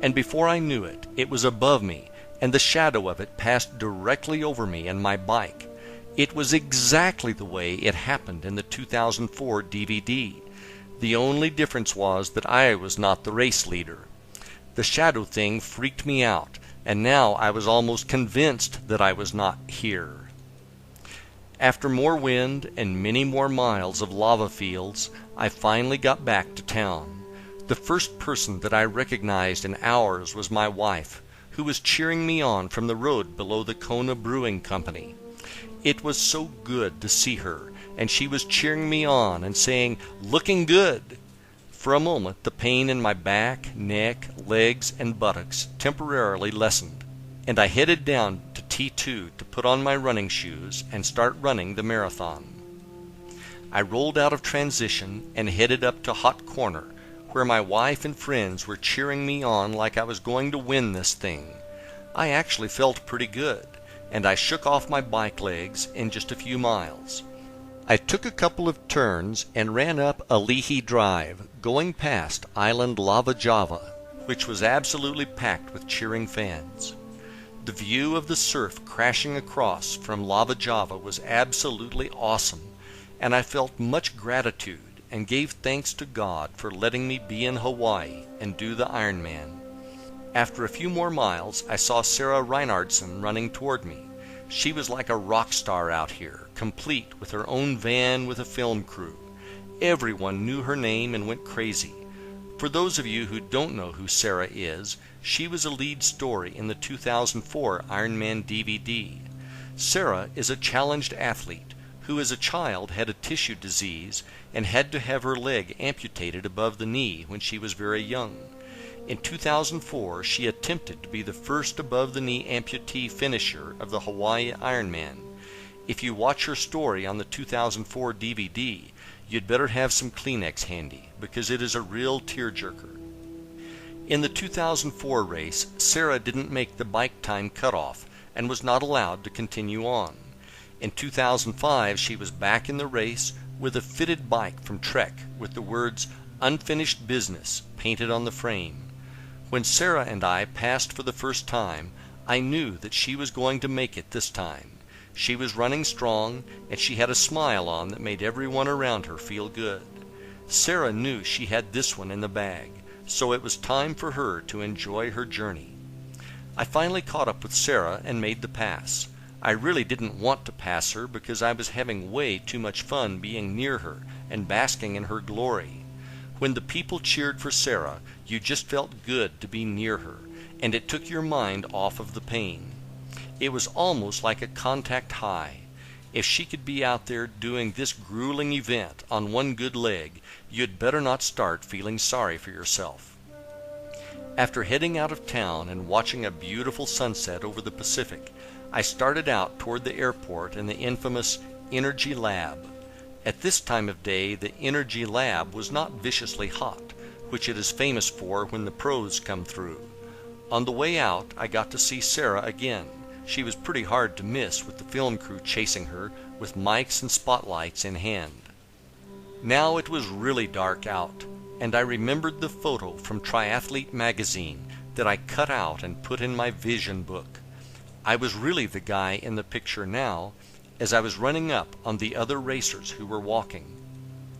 and before I knew it, it was above me, and the shadow of it passed directly over me and my bike. It was exactly the way it happened in the 2004 DVD. The only difference was that I was not the race leader. The shadow thing freaked me out, and now I was almost convinced that I was not here. After more wind and many more miles of lava fields, I finally got back to town. The first person that I recognized in hours was my wife, who was cheering me on from the road below the Kona Brewing Company. It was so good to see her, and she was cheering me on and saying, "Looking good." For a moment, the pain in my back, neck, legs, and buttocks temporarily lessened, and I headed down to T2 to put on my running shoes and start running the marathon. I rolled out of transition and headed up to Hot Corner, where my wife and friends were cheering me on like I was going to win this thing. I actually felt pretty good, and I shook off my bike legs in just a few miles. I took a couple of turns and ran up Alihi Drive, going past Island Lava Java, which was absolutely packed with cheering fans. The view of the surf crashing across from Lava Java was absolutely awesome, and I felt much gratitude and gave thanks to God for letting me be in Hawaii and do the Ironman. After a few more miles, I saw Sarah Reinhardson running toward me. She was like a rock star out here, complete with her own van with a film crew. Everyone knew her name and went crazy. For those of you who don't know who Sarah is, she was a lead story in the 2004 Ironman DVD. Sarah is a challenged athlete who as a child had a tissue disease and had to have her leg amputated above the knee when she was very young. In 2004, she attempted to be the first above-the-knee amputee finisher of the Hawaii Ironman. If you watch her story on the 2004 DVD, you'd better have some Kleenex handy, because it is a real tearjerker. In the 2004 race, Sarah didn't make the bike time cutoff and was not allowed to continue on. In 2005, she was back in the race with a fitted bike from Trek with the words "Unfinished Business" painted on the frame. When Sarah and I passed for the first time, I knew that she was going to make it this time. She was running strong, and she had a smile on that made everyone around her feel good. Sarah knew she had this one in the bag, so it was time for her to enjoy her journey. I finally caught up with Sarah and made the pass. I really didn't want to pass her because I was having way too much fun being near her and basking in her glory. When the people cheered for Sarah, you just felt good to be near her, and it took your mind off of the pain. It was almost like a contact high. If she could be out there doing this grueling event on one good leg, you'd better not start feeling sorry for yourself. After heading out of town and watching a beautiful sunset over the Pacific, I started out toward the airport and the infamous Energy Lab. At this time of day, the Energy Lab was not viciously hot, which it is famous for when the pros come through. On the way out, I got to see Sarah again. She was pretty hard to miss with the film crew chasing her with mics and spotlights in hand. Now it was really dark out, and I remembered the photo from Triathlete magazine that I cut out and put in my vision book. I was really the guy in the picture now, as I was running up on the other racers who were walking.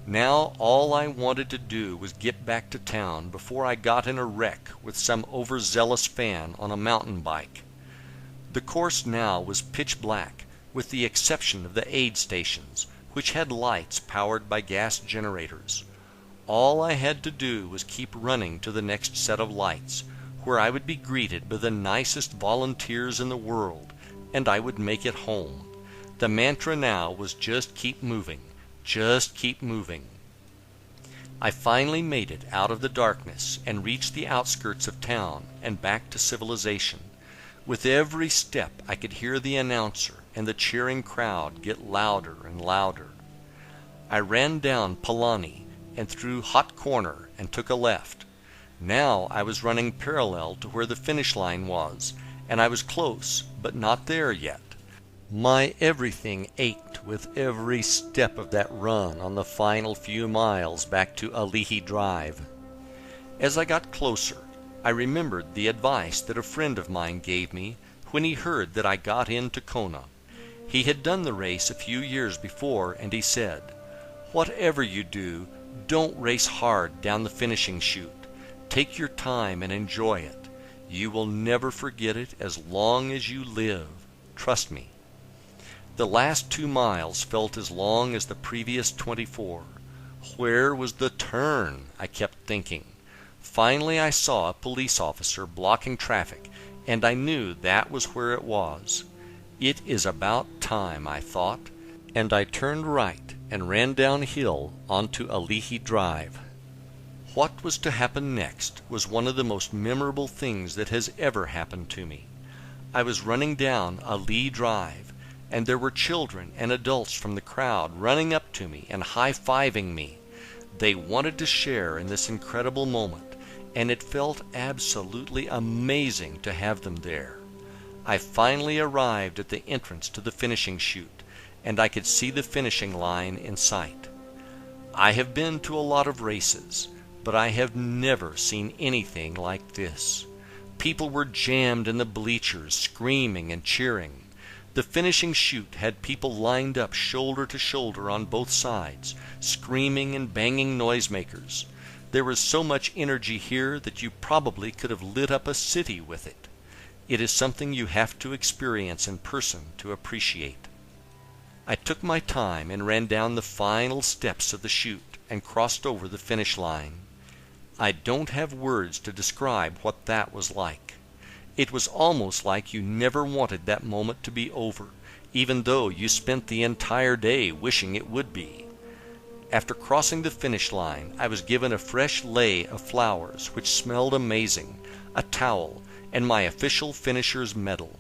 Now all I wanted to do was get back to town before I got in a wreck with some overzealous fan on a mountain bike. The course now was pitch black, with the exception of the aid stations, which had lights powered by gas generators. all I had to do was keep running to the next set of lights, where I would be greeted by the nicest volunteers in the world, and I would make it home. The mantra now was just keep moving, just keep moving. I finally made it out of the darkness and reached the outskirts of town and back to civilization. With every step I could hear the announcer and the cheering crowd get louder and louder. I ran down Palani and through Hot Corner and took a left. Now I was running parallel to where the finish line was, and I was close, but not there yet. My everything ached with every step of that run on the final few miles back to Ali'i Drive. As I got closer, I remembered the advice that a friend of mine gave me when he heard that I got into Kona. He had done the race a few years before, and he said, "Whatever you do, don't race hard down the finishing chute. Take your time and enjoy it. You will never forget it as long as you live. Trust me." The last 2 miles felt as long as the previous 24. Where was the turn? I kept thinking. Finally I saw a police officer blocking traffic, and I knew that was where it was. It is about time, I thought, and I turned right and ran downhill onto Ali'i Drive. What was to happen next was one of the most memorable things that has ever happened to me. I was running down Ali'i Drive, and there were children and adults from the crowd running up to me and high-fiving me. They wanted to share in this incredible moment, and it felt absolutely amazing to have them there. I finally arrived at the entrance to the finishing chute, and I could see the finishing line in sight. I have been to a lot of races, but I have never seen anything like this. People were jammed in the bleachers, screaming and cheering. The finishing chute had people lined up shoulder to shoulder on both sides, screaming and banging noisemakers. There was so much energy here that you probably could have lit up a city with it. It is something you have to experience in person to appreciate. I took my time and ran down the final steps of the chute and crossed over the finish line. I don't have words to describe what that was like. It was almost like you never wanted that moment to be over, even though you spent the entire day wishing it would be. After crossing the finish line, I was given a fresh lei of flowers which smelled amazing, a towel, and my official finisher's medal.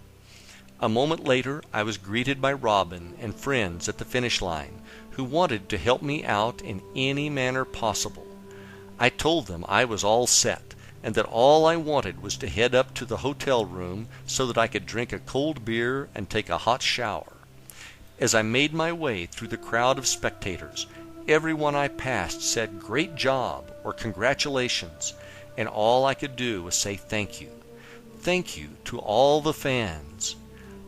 A moment later, I was greeted by Robin and friends at the finish line who wanted to help me out in any manner possible. I told them I was all set, and that all I wanted was to head up to the hotel room so that I could drink a cold beer and take a hot shower. As I made my way through the crowd of spectators, everyone I passed said "Great job" or "Congratulations," and all I could do was say thank you. Thank you to all the fans.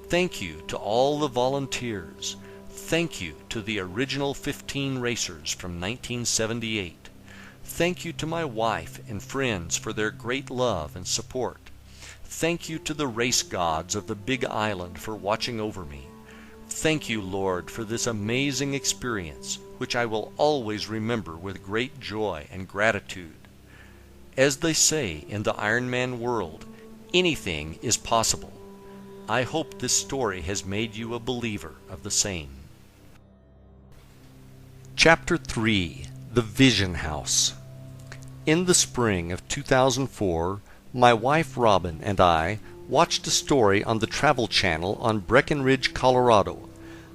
Thank you to all the volunteers. Thank you to the original 15 racers from 1978. Thank you to my wife and friends for their great love and support. Thank you to the race gods of the Big Island for watching over me. Thank you, Lord, for this amazing experience, which I will always remember with great joy and gratitude. As they say in the Ironman world, anything is possible. I hope this story has made you a believer of the same. Chapter 3: The Vision House. In the spring of 2004, my wife Robin and I watched a story on the Travel Channel on Breckenridge, Colorado.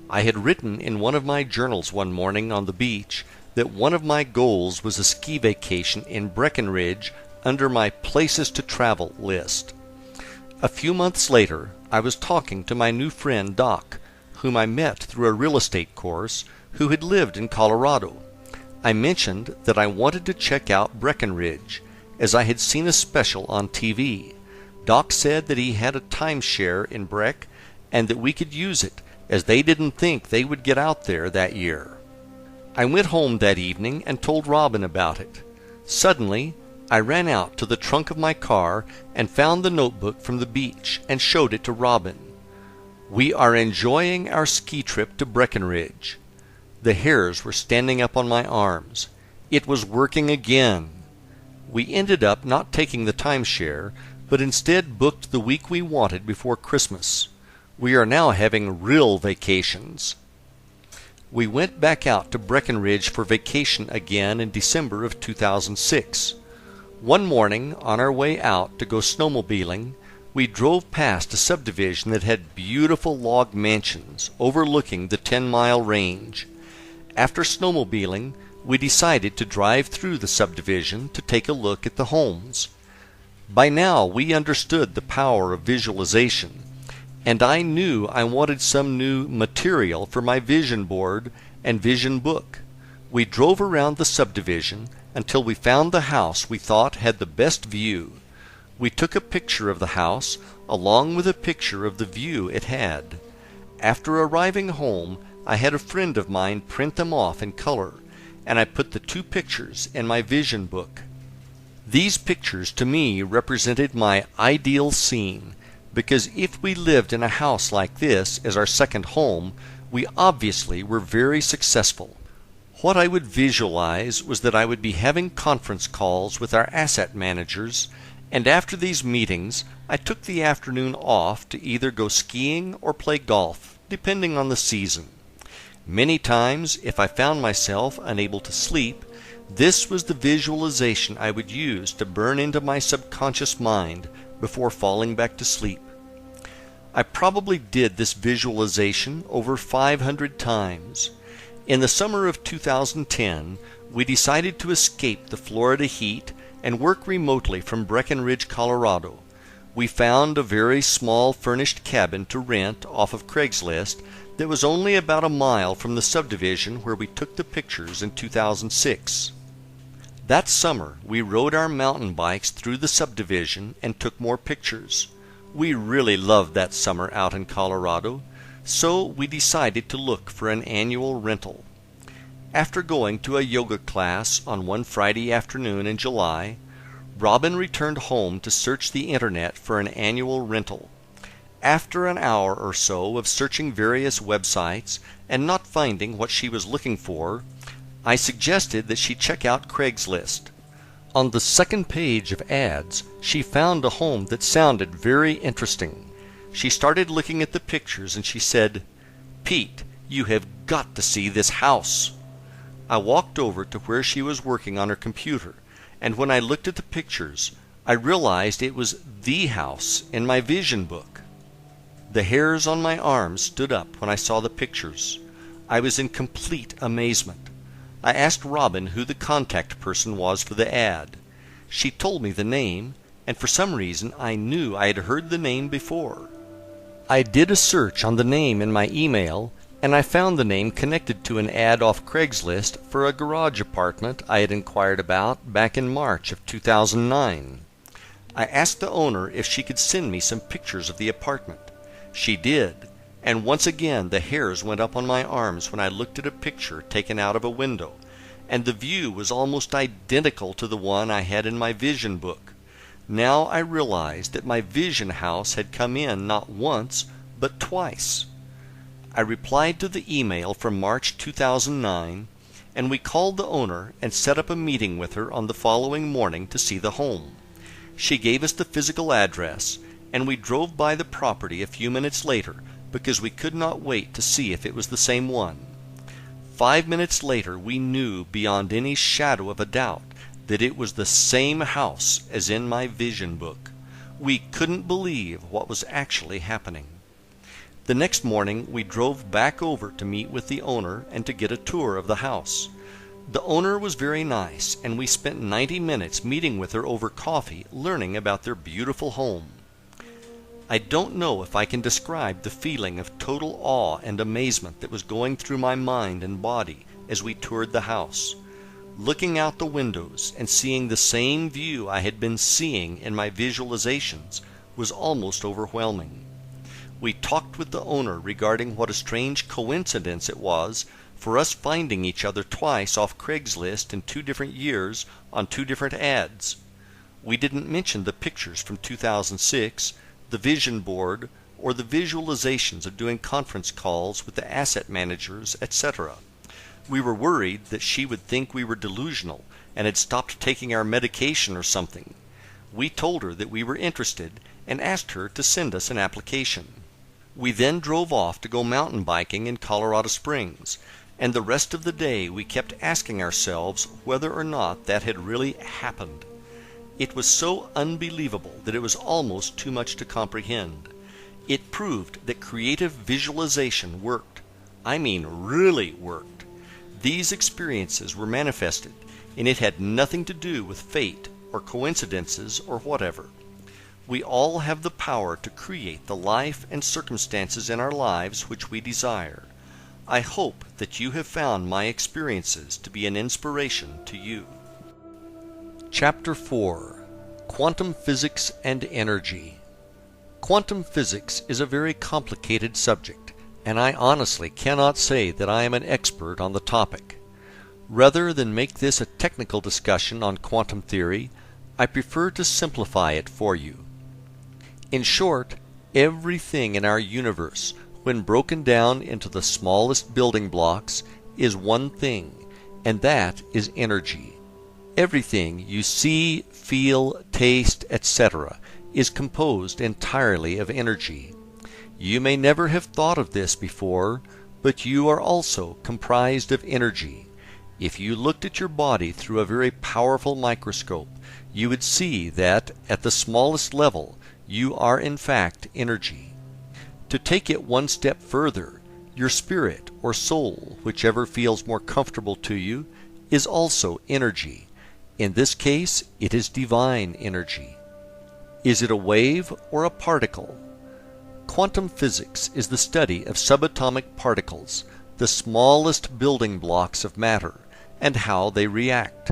I had written in one of my journals one morning on the beach that one of my goals was a ski vacation in Breckenridge under my Places to Travel list. A few months later, I was talking to my new friend Doc, whom I met through a real estate course, who had lived in Colorado. I mentioned that I wanted to check out Breckenridge, as I had seen a special on TV. Doc said that he had a timeshare in Breck and that we could use it, as they didn't think they would get out there that year. I went home that evening and told Robin about it. Suddenly, I ran out to the trunk of my car and found the notebook from the beach and showed it to Robin. "We are enjoying our ski trip to Breckenridge." The hairs were standing up on my arms. It was working again. We ended up not taking the timeshare, but instead booked the week we wanted before Christmas. We are now having real vacations. We went back out to Breckenridge for vacation again in December of 2006. One morning, on our way out to go snowmobiling, we drove past a subdivision that had beautiful log mansions overlooking the 10-mile range. After snowmobiling, we decided to drive through the subdivision to take a look at the homes. By now, we understood the power of visualization, and I knew I wanted some new material for my vision board and vision book. We drove around the subdivision until we found the house we thought had the best view. We took a picture of the house along with a picture of the view it had. After arriving home, I had a friend of mine print them off in color, and I put the two pictures in my vision book. These pictures to me represented my ideal scene, because if we lived in a house like this as our second home, we obviously were very successful. What I would visualize was that I would be having conference calls with our asset managers, and after these meetings I took the afternoon off to either go skiing or play golf, depending on the season. Many times, if I found myself unable to sleep, this was the visualization I would use to burn into my subconscious mind before falling back to sleep. I probably did this visualization over 500 times. In the summer of 2010, we decided to escape the Florida heat and work remotely from Breckenridge, Colorado. We found a very small furnished cabin to rent off of Craigslist that was only about a mile from the subdivision where we took the pictures in 2006. That summer, we rode our mountain bikes through the subdivision and took more pictures. We really loved that summer out in Colorado, so we decided to look for an annual rental. After going to a yoga class on one Friday afternoon in July, Robin returned home to search the internet for an annual rental. After an hour or so of searching various websites and not finding what she was looking for, I suggested that she check out Craigslist. On the second page of ads, she found a home that sounded very interesting. She started looking at the pictures and she said, "Pete, you have got to see this house." I walked over to where she was working on her computer, and when I looked at the pictures, I realized it was the house in my vision book. The hairs on my arms stood up when I saw the pictures. I was in complete amazement. I asked Robin who the contact person was for the ad. She told me the name, and for some reason I knew I had heard the name before. I did a search on the name in my email, and I found the name connected to an ad off Craigslist for a garage apartment I had inquired about back in March of 2009. I asked the owner if she could send me some pictures of the apartment. She did, and once again the hairs went up on my arms when I looked at a picture taken out of a window, and the view was almost identical to the one I had in my vision book. Now I realized that my vision house had come in not once, but twice. I replied to the email from March 2009, and we called the owner and set up a meeting with her on the following morning to see the home. She gave us the physical address, and we drove by the property a few minutes later because we could not wait to see if it was the same one. 5 minutes later we knew beyond any shadow of a doubt that it was the same house as in my vision book. We couldn't believe what was actually happening. The next morning we drove back over to meet with the owner and to get a tour of the house. The owner was very nice, and we spent 90 minutes meeting with her over coffee, learning about their beautiful home. I don't know if I can describe the feeling of total awe and amazement that was going through my mind and body as we toured the house. Looking out the windows and seeing the same view I had been seeing in my visualizations was almost overwhelming. We talked with the owner regarding what a strange coincidence it was for us finding each other twice off Craigslist in 2 different years on 2 different ads. We didn't mention the pictures from 2006, the vision board, or the visualizations of doing conference calls with the asset managers, etc. We were worried that she would think we were delusional and had stopped taking our medication or something. We told her that we were interested and asked her to send us an application. We then drove off to go mountain biking in Colorado Springs, and the rest of the day we kept asking ourselves whether or not that had really happened. It was so unbelievable that it was almost too much to comprehend. It proved that creative visualization worked. I mean, really worked. These experiences were manifested, and it had nothing to do with fate or coincidences or whatever. We all have the power to create the life and circumstances in our lives which we desire. I hope that you have found my experiences to be an inspiration to you. Chapter 4: Quantum Physics and Energy. Quantum physics is a very complicated subject, and I honestly cannot say that I am an expert on the topic. Rather than make this a technical discussion on quantum theory, I prefer to simplify it for you. In short, everything in our universe, when broken down into the smallest building blocks, is one thing, and that is energy. Everything you see, feel, taste, etc. is composed entirely of energy. You may never have thought of this before, but you are also comprised of energy. If you looked at your body through a very powerful microscope, you would see that, at the smallest level, you are in fact energy. To take it one step further, your spirit or soul, whichever feels more comfortable to you, is also energy. In this case, it is divine energy. Is it a wave or a particle? Quantum physics is the study of subatomic particles, the smallest building blocks of matter, and how they react.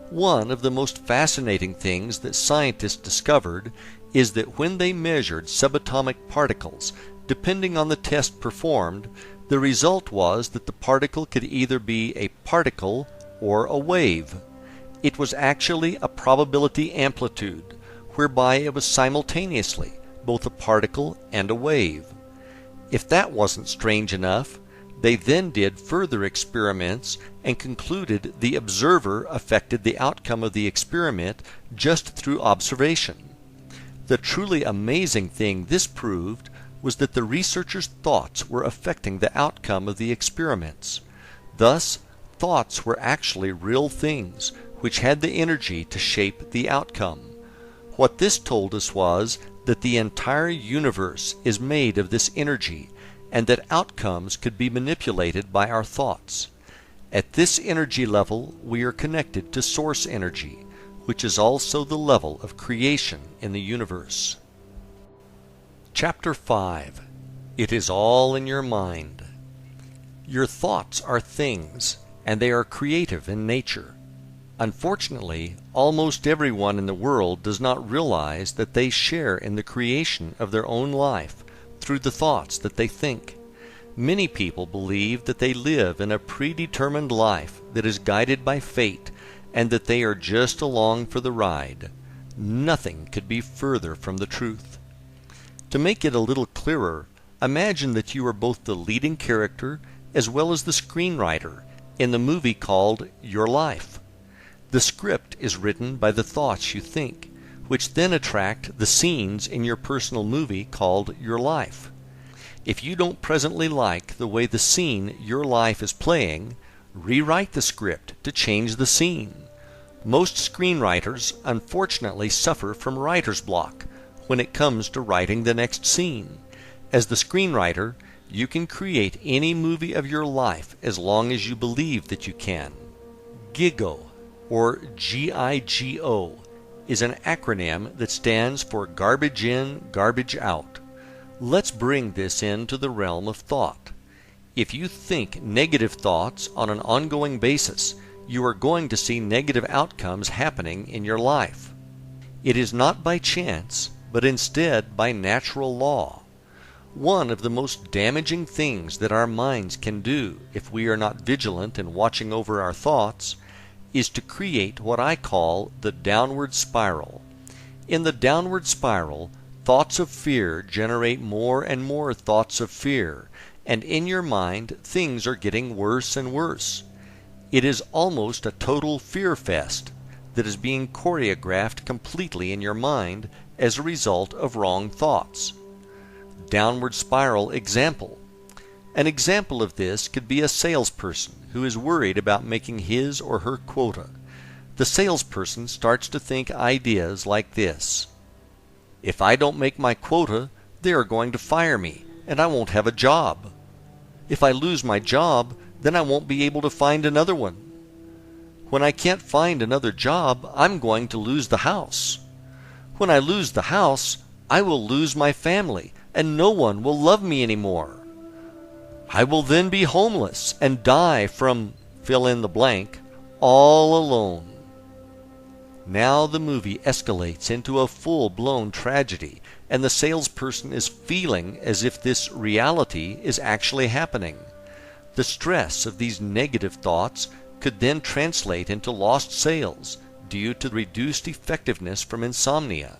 One of the most fascinating things that scientists discovered is that when they measured subatomic particles, depending on the test performed, the result was that the particle could either be a particle or a wave. It was actually a probability amplitude, whereby it was simultaneously both a particle and a wave. If that wasn't strange enough, they then did further experiments and concluded the observer affected the outcome of the experiment just through observation. The truly amazing thing this proved was that the researchers' thoughts were affecting the outcome of the experiments. Thus, thoughts were actually real things, which had the energy to shape the outcome. What this told us was that the entire universe is made of this energy, and that outcomes could be manipulated by our thoughts. At this energy level, we are connected to source energy, which is also the level of creation in the universe. Chapter 5: It is all in your mind. Your thoughts are things, and they are creative in nature. Unfortunately, almost everyone in the world does not realize that they share in the creation of their own life through the thoughts that they think. Many people believe that they live in a predetermined life that is guided by fate, and that they are just along for the ride. Nothing could be further from the truth. To make it a little clearer, imagine that you are both the leading character as well as the screenwriter in the movie called Your Life. The script is written by the thoughts you think, which then attract the scenes in your personal movie called Your Life. If you don't presently like the way the scene Your Life is playing, rewrite the script to change the scene. Most screenwriters unfortunately suffer from writer's block when it comes to writing the next scene. As the screenwriter, you can create any movie of your life as long as you believe that you can. GIGO, or G-I-G-O, is an acronym that stands for Garbage In, Garbage Out. Let's bring this into the realm of thought. If you think negative thoughts on an ongoing basis, you are going to see negative outcomes happening in your life. It is not by chance, but instead by natural law. One of the most damaging things that our minds can do if we are not vigilant in watching over our thoughts is to create what I call the downward spiral. In the downward spiral, thoughts of fear generate more and more thoughts of fear, and in your mind things are getting worse and worse. It is almost a total fear fest that is being choreographed completely in your mind as a result of wrong thoughts. Downward spiral example. An example of this could be a salesperson who is worried about making his or her quota. The salesperson starts to think ideas like this: if I don't make my quota, they are going to fire me, and I won't have a job. If I lose my job, then I won't be able to find another one. When I can't find another job, I'm going to lose the house. When I lose the house, I will lose my family, and no one will love me anymore. I will then be homeless and die from fill in the blank, all alone. Now the movie escalates into a full-blown tragedy, and the salesperson is feeling as if this reality is actually happening. The stress of these negative thoughts could then translate into lost sales due to reduced effectiveness from insomnia.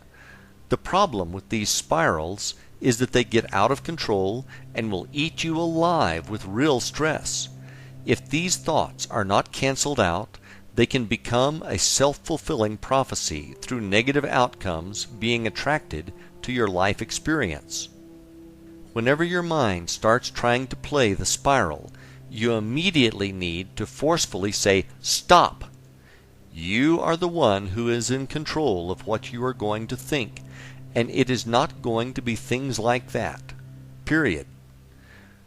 The problem with these spirals is that they get out of control and will eat you alive with real stress. If these thoughts are not canceled out, they can become a self-fulfilling prophecy through negative outcomes being attracted to your life experience. Whenever your mind starts trying to play the spiral, you immediately need to forcefully say, "Stop!" You are the one who is in control of what you are going to think, and it is not going to be things like that. Period.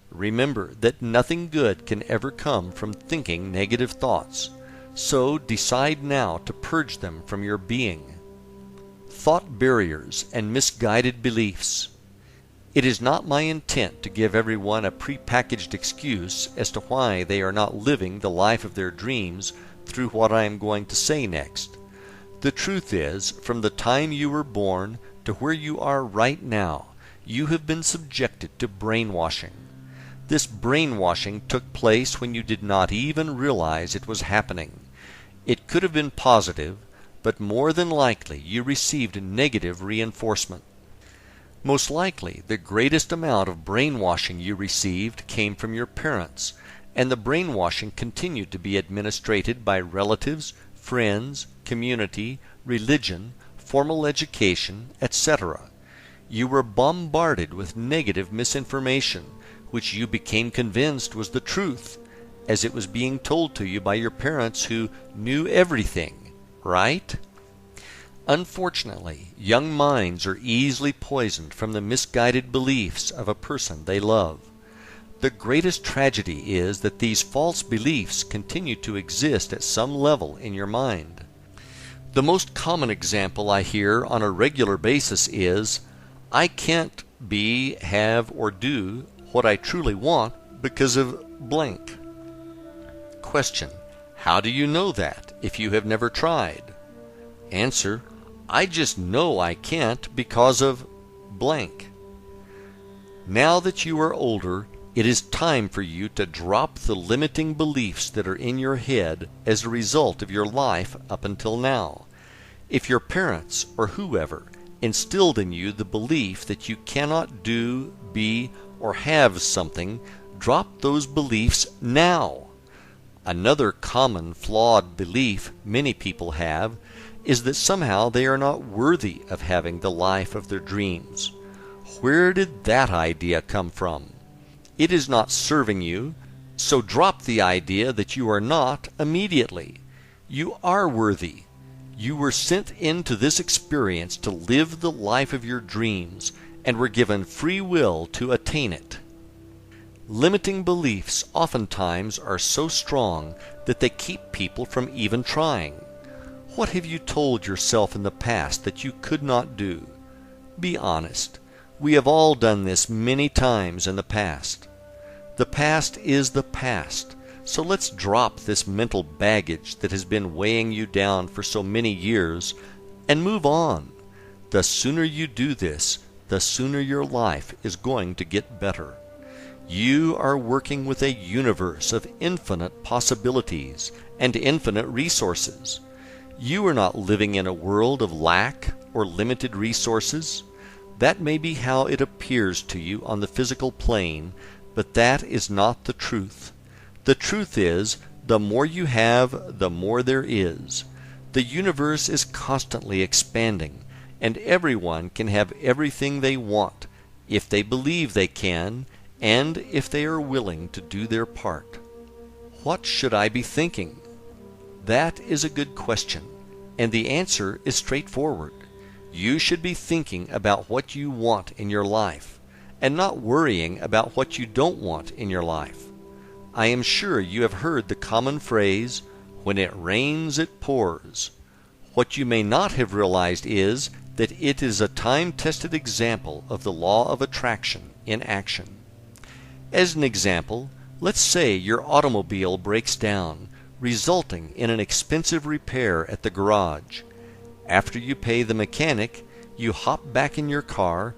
Remember that nothing good can ever come from thinking negative thoughts, so decide now to purge them from your being. Thought barriers and misguided beliefs. It is not my intent to give everyone a prepackaged excuse as to why they are not living the life of their dreams through what I am going to say next. The truth is, from the time you were born to where you are right now, you have been subjected to brainwashing. This brainwashing took place when you did not even realize it was happening. It could have been positive, but more than likely you received negative reinforcement. Most likely, the greatest amount of brainwashing you received came from your parents, and the brainwashing continued to be administered by relatives, friends, community, religion, formal education, etc. You were bombarded with negative misinformation, which you became convinced was the truth, as it was being told to you by your parents who knew everything, right? Unfortunately, young minds are easily poisoned from the misguided beliefs of a person they love. The greatest tragedy is that these false beliefs continue to exist at some level in your mind. The most common example I hear on a regular basis is, "I can't be, have, or do what I truly want because of blank." Question: how do you know that if you have never tried? Answer: I just know I can't because of blank. Now that you are older, it is time for you to drop the limiting beliefs that are in your head as a result of your life up until now. If your parents or whoever instilled in you the belief that you cannot do, be, or have something, drop those beliefs now. Another common flawed belief many people have is that somehow they are not worthy of having the life of their dreams. Where did that idea come from? It is not serving you, so drop the idea that you are not immediately. You are worthy. You were sent into this experience to live the life of your dreams and were given free will to attain it. Limiting beliefs oftentimes are so strong that they keep people from even trying. What have you told yourself in the past that you could not do? Be honest. We have all done this many times in the past. The past is the past, so let's drop this mental baggage that has been weighing you down for so many years and move on. The sooner you do this, the sooner your life is going to get better. You are working with a universe of infinite possibilities and infinite resources. You are not living in a world of lack or limited resources. That may be how it appears to you on the physical plane, but that is not the truth. The truth is The more you have, the more there is. The universe is constantly expanding, and everyone can have everything they want, if they believe they can, and if they are willing to do their part. What should I be thinking? That is a good question, and the answer is straightforward. You should be thinking about what you want in your life, and not worrying about what you don't want in your life. I am sure you have heard the common phrase, "When it rains, it pours." What you may not have realized is that it is a time-tested example of the law of attraction in action. As an example, let's say your automobile breaks down, resulting in an expensive repair at the garage. After you pay the mechanic, you hop back in your car,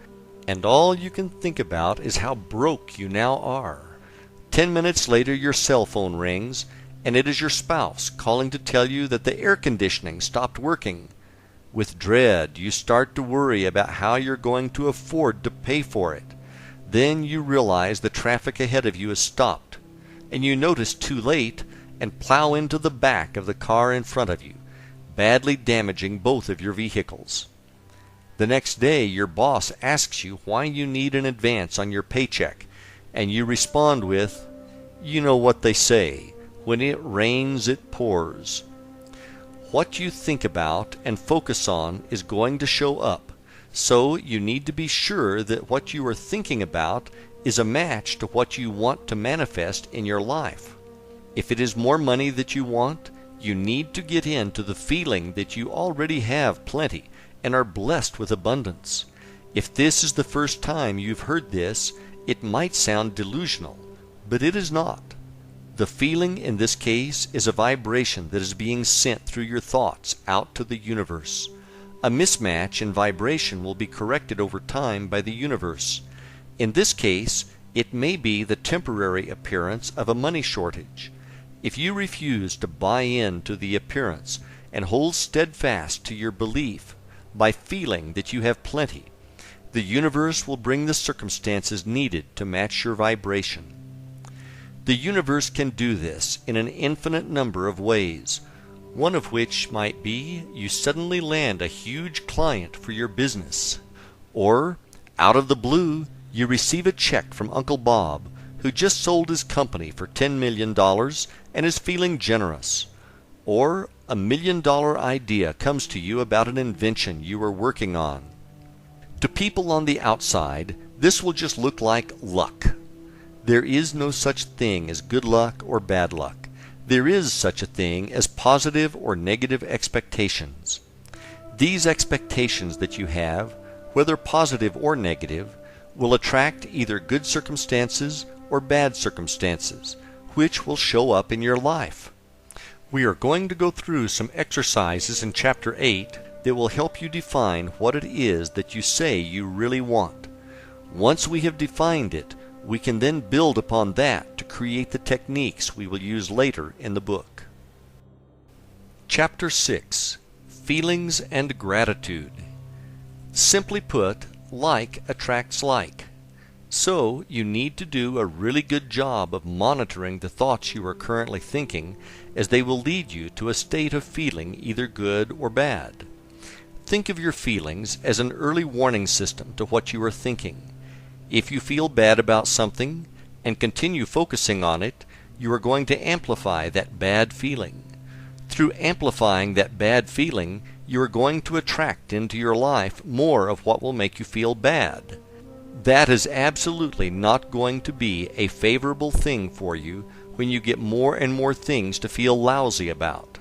and all you can think about is how broke you now are. 10 minutes later your cell phone rings, and it is your spouse calling to tell you that the air conditioning stopped working. With dread, you start to worry about how you're going to afford to pay for it. Then you realize the traffic ahead of you is stopped, and you notice too late and plow into the back of the car in front of you, badly damaging both of your vehicles. The next day, your boss asks you why you need an advance on your paycheck, and you respond with, "You know what they say, when it rains, it pours." What you think about and focus on is going to show up, so you need to be sure that what you are thinking about is a match to what you want to manifest in your life. If it is more money that you want, you need to get into the feeling that you already have plenty and are blessed with abundance. If this is the first time you've heard this, it might sound delusional, but it is not. The feeling in this case is a vibration that is being sent through your thoughts out to the universe. A mismatch in vibration will be corrected over time by the universe. In this case, it may be the temporary appearance of a money shortage. If you refuse to buy into the appearance and hold steadfast to your belief by feeling that you have plenty, the universe will bring the circumstances needed to match your vibration. The universe can do this in an infinite number of ways, one of which might be you suddenly land a huge client for your business, or, out of the blue, you receive a check from Uncle Bob, who just sold his company for $10 million and is feeling generous, or a $1 million idea comes to you about an invention you are working on. To people on the outside, this will just look like luck. There is no such thing as good luck or bad luck. There is such a thing as positive or negative expectations. These expectations that you have, whether positive or negative, will attract either good circumstances or bad circumstances, which will show up in your life. We are going to go through some exercises in Chapter 8 that will help you define what it is that you say you really want. Once we have defined it, we can then build upon that to create the techniques we will use later in the book. Chapter 6. Feelings and Gratitude. Simply put, like attracts like. So, you need to do a really good job of monitoring the thoughts you are currently thinking, as they will lead you to a state of feeling either good or bad. Think of your feelings as an early warning system to what you are thinking. If you feel bad about something and continue focusing on it, you are going to amplify that bad feeling. Through amplifying that bad feeling, you are going to attract into your life more of what will make you feel bad. That is absolutely not going to be a favorable thing for you when you get more and more things to feel lousy about.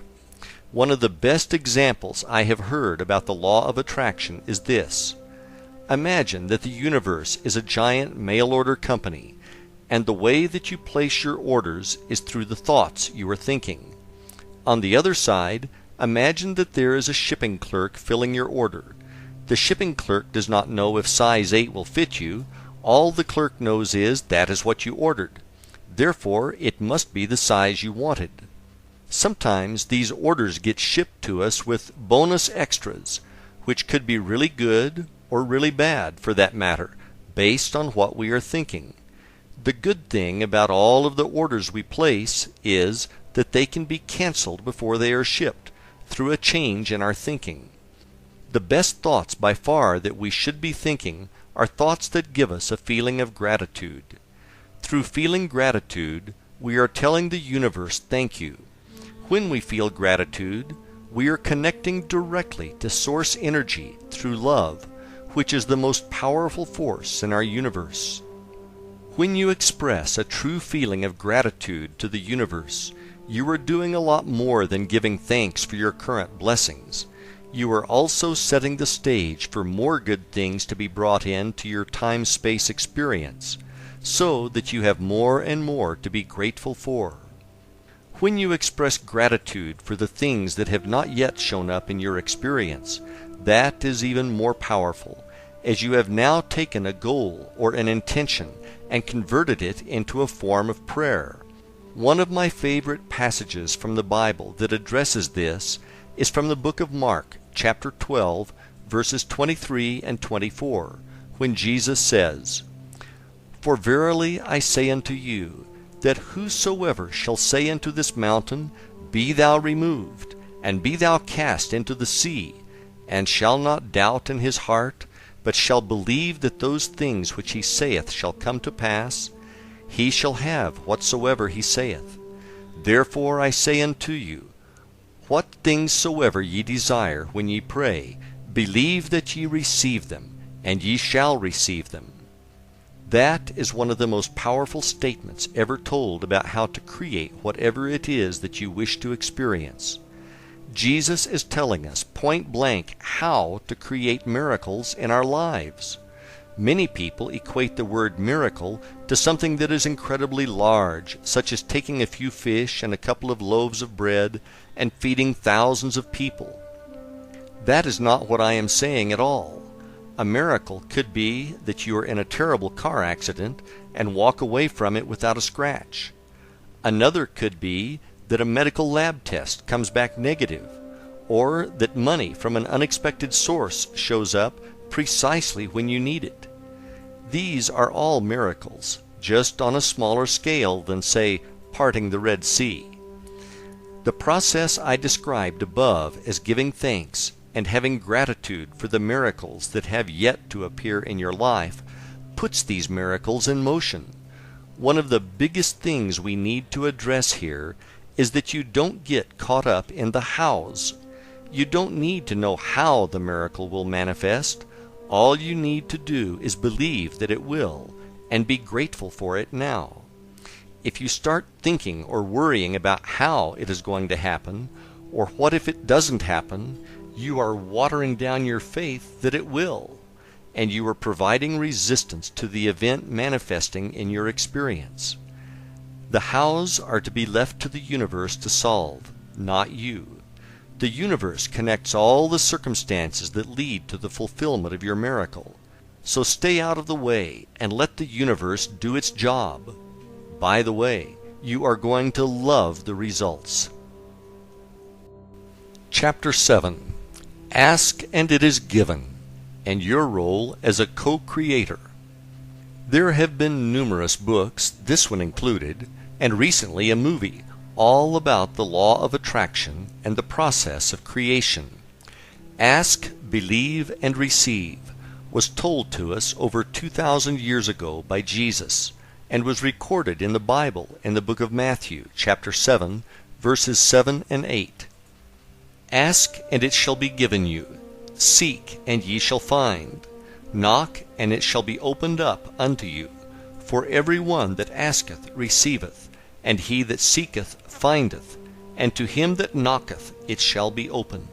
One of the best examples I have heard about the law of attraction is this. Imagine that the universe is a giant mail-order company, and the way that you place your orders is through the thoughts you are thinking. On the other side, imagine that there is a shipping clerk filling your order. The shipping clerk does not know if size 8 will fit you. All the clerk knows is that is what you ordered. Therefore, it must be the size you wanted. Sometimes these orders get shipped to us with bonus extras, which could be really good or really bad for that matter, based on what we are thinking. The good thing about all of the orders we place is that they can be canceled before they are shipped through a change in our thinking. The best thoughts by far that we should be thinking are thoughts that give us a feeling of gratitude. Through feeling gratitude, we are telling the universe thank you. When we feel gratitude, we are connecting directly to source energy through love, which is the most powerful force in our universe. When you express a true feeling of gratitude to the universe, you are doing a lot more than giving thanks for your current blessings. You are also setting the stage for more good things to be brought into your time-space experience, so that you have more and more to be grateful for. When you express gratitude for the things that have not yet shown up in your experience, that is even more powerful, as you have now taken a goal or an intention and converted it into a form of prayer. One of my favorite passages from the Bible that addresses this is from the book of Mark, chapter 12, verses 23 and 24, when Jesus says, "For verily I say unto you, that whosoever shall say unto this mountain, Be thou removed, and be thou cast into the sea, and shall not doubt in his heart, but shall believe that those things which he saith shall come to pass, he shall have whatsoever he saith. Therefore I say unto you, what things soever ye desire when ye pray, believe that ye receive them, and ye shall receive them." That is one of the most powerful statements ever told about how to create whatever it is that you wish to experience. Jesus is telling us point blank how to create miracles in our lives. Many people equate the word miracle to something that is incredibly large, such as taking a few fish and a couple of loaves of bread and feeding thousands of people. That is not what I am saying at all. A miracle could be that you are in a terrible car accident and walk away from it without a scratch. Another could be that a medical lab test comes back negative, or that money from an unexpected source shows up precisely when you need it. These are all miracles, just on a smaller scale than, say, parting the Red Sea. The process I described above as giving thanks and having gratitude for the miracles that have yet to appear in your life puts these miracles in motion. One of the biggest things we need to address here is that you don't get caught up in the hows. You don't need to know how the miracle will manifest. All you need to do is believe that it will, and be grateful for it now. If you start thinking or worrying about how it is going to happen, or what if it doesn't happen, you are watering down your faith that it will, and you are providing resistance to the event manifesting in your experience. The hows are to be left to the universe to solve, not you. The universe connects all the circumstances that lead to the fulfillment of your miracle. So stay out of the way and let the universe do its job. By the way, you are going to love the results. Chapter 7. Ask and it is given, and your role as a co-creator. There have been numerous books, this one included, and recently a movie, all about the law of attraction and the process of creation. Ask, believe, and receive was told to us over 2,000 years ago by Jesus, and was recorded in the Bible in the book of Matthew, chapter 7, verses 7 and 8. Ask, and it shall be given you. Seek, and ye shall find. Knock, and it shall be opened up unto you. For every one that asketh receiveth, and he that seeketh findeth, and to him that knocketh it shall be opened.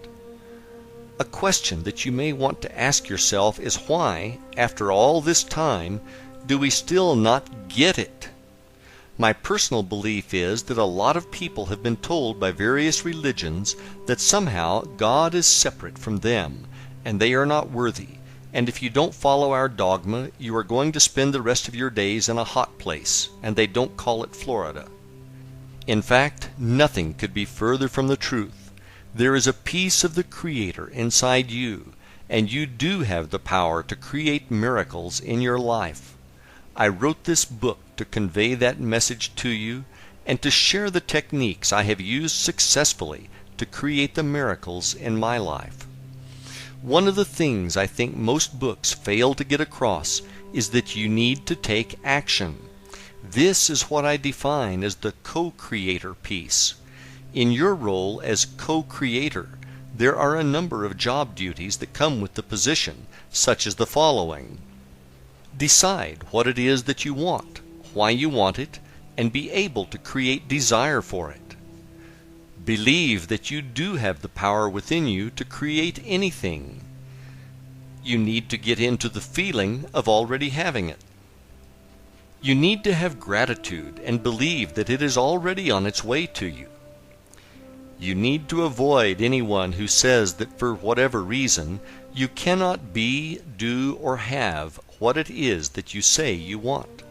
A question that you may want to ask yourself is why, after all this time, do we still not get it? My personal belief is that a lot of people have been told by various religions that somehow God is separate from them, and they are not worthy, and if you don't follow our dogma, you are going to spend the rest of your days in a hot place, and they don't call it Florida. In fact, nothing could be further from the truth. There is a piece of the Creator inside you, and you do have the power to create miracles in your life. I wrote this book to convey that message to you, and to share the techniques I have used successfully to create the miracles in my life. One of the things I think most books fail to get across is that you need to take action. This is what I define as the co-creator piece. In your role as co-creator, there are a number of job duties that come with the position, such as the following. Decide what it is that you want, why you want it, and be able to create desire for it. Believe that you do have the power within you to create anything. You need to get into the feeling of already having it. You need to have gratitude and believe that it is already on its way to you. You need to avoid anyone who says that for whatever reason you cannot be, do, or have what it is that you say you want.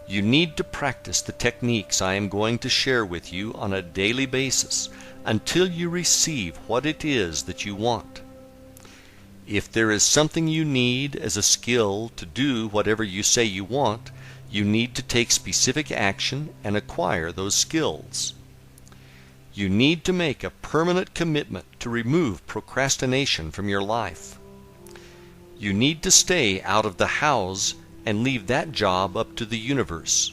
You need to practice the techniques I am going to share with you on a daily basis until you receive what it is that you want. If there is something you need as a skill to do whatever you say you want, you need to take specific action and acquire those skills. You need to make a permanent commitment to remove procrastination from your life. You need to stay out of the hows and leave that job up to the universe.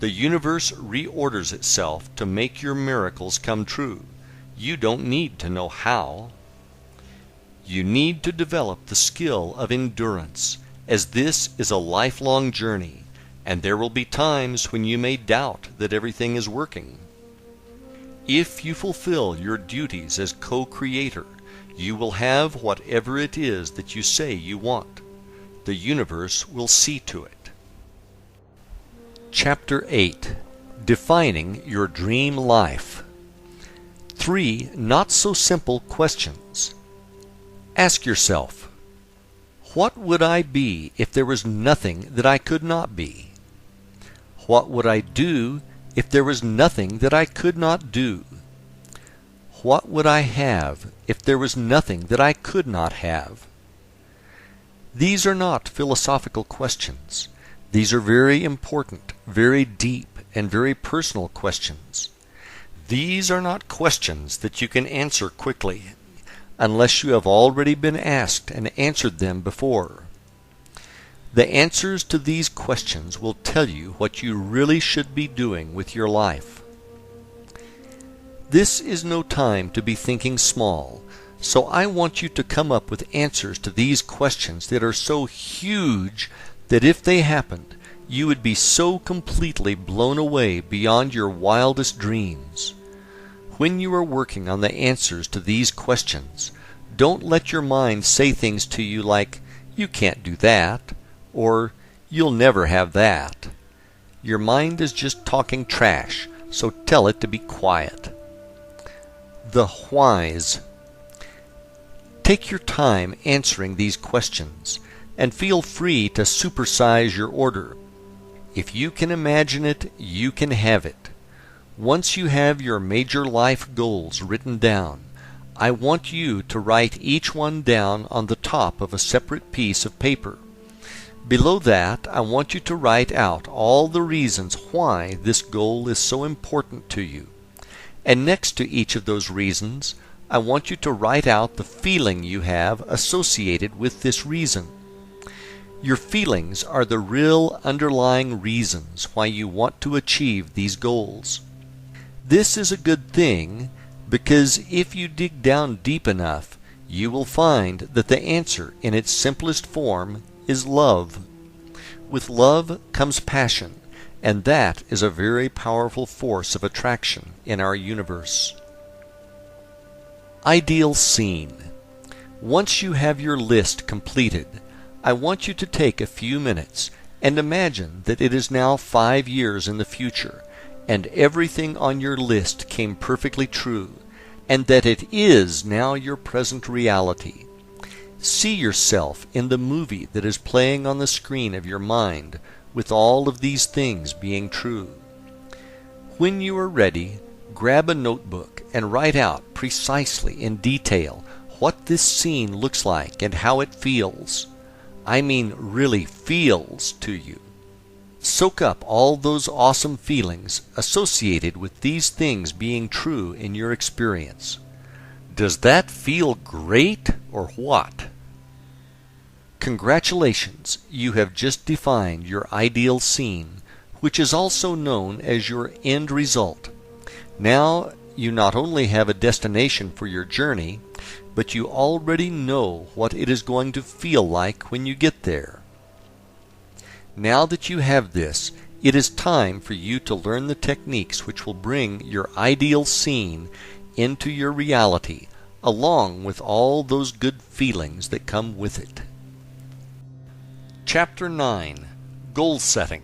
The universe reorders itself to make your miracles come true. You don't need to know how. You need to develop the skill of endurance, as this is a lifelong journey, and there will be times when you may doubt that everything is working. If you fulfill your duties as co-creator, you will have whatever it is that you say you want. The universe will see to it. Chapter 8. Defining Your Dream Life. 3 not-so-simple questions. Ask yourself, what would I be if there was nothing that I could not be? What would I do if there was nothing that I could not do? What would I have if there was nothing that I could not have? These are not philosophical questions. These are very important, very deep, and very personal questions. These are not questions that you can answer quickly, unless you have already been asked and answered them before. The answers to these questions will tell you what you really should be doing with your life. This is no time to be thinking small, so I want you to come up with answers to these questions that are so huge that if they happened, you would be so completely blown away beyond your wildest dreams. When you are working on the answers to these questions, don't let your mind say things to you like, "You can't do that," or "You'll never have that." Your mind is just talking trash, so tell it to be quiet. The whys. Take your time answering these questions, and feel free to supersize your order. If you can imagine it, you can have it. Once you have your major life goals written down, I want you to write each one down on the top of a separate piece of paper. Below that, I want you to write out all the reasons why this goal is so important to you. And next to each of those reasons, I want you to write out the feeling you have associated with this reason. Your feelings are the real underlying reasons why you want to achieve these goals. This is a good thing because if you dig down deep enough, you will find that the answer in its simplest form is love. With love comes passion, and that is a very powerful force of attraction in our universe. Ideal scene. Once you have your list completed, I want you to take a few minutes and imagine that it is now 5 years in the future, and everything on your list came perfectly true, and that it is now your present reality. See yourself in the movie that is playing on the screen of your mind, with all of these things being true. When you are ready, grab a notebook and write out precisely in detail what this scene looks like and how it feels. I mean really feels to you. Soak up all those awesome feelings associated with these things being true in your experience. Does that feel great or what? Congratulations, you have just defined your ideal scene, which is also known as your end result. Now you not only have a destination for your journey, but you already know what it is going to feel like when you get there. Now that you have this, it is time for you to learn the techniques which will bring your ideal scene into your reality, along with all those good feelings that come with it. Chapter 9. Goal Setting.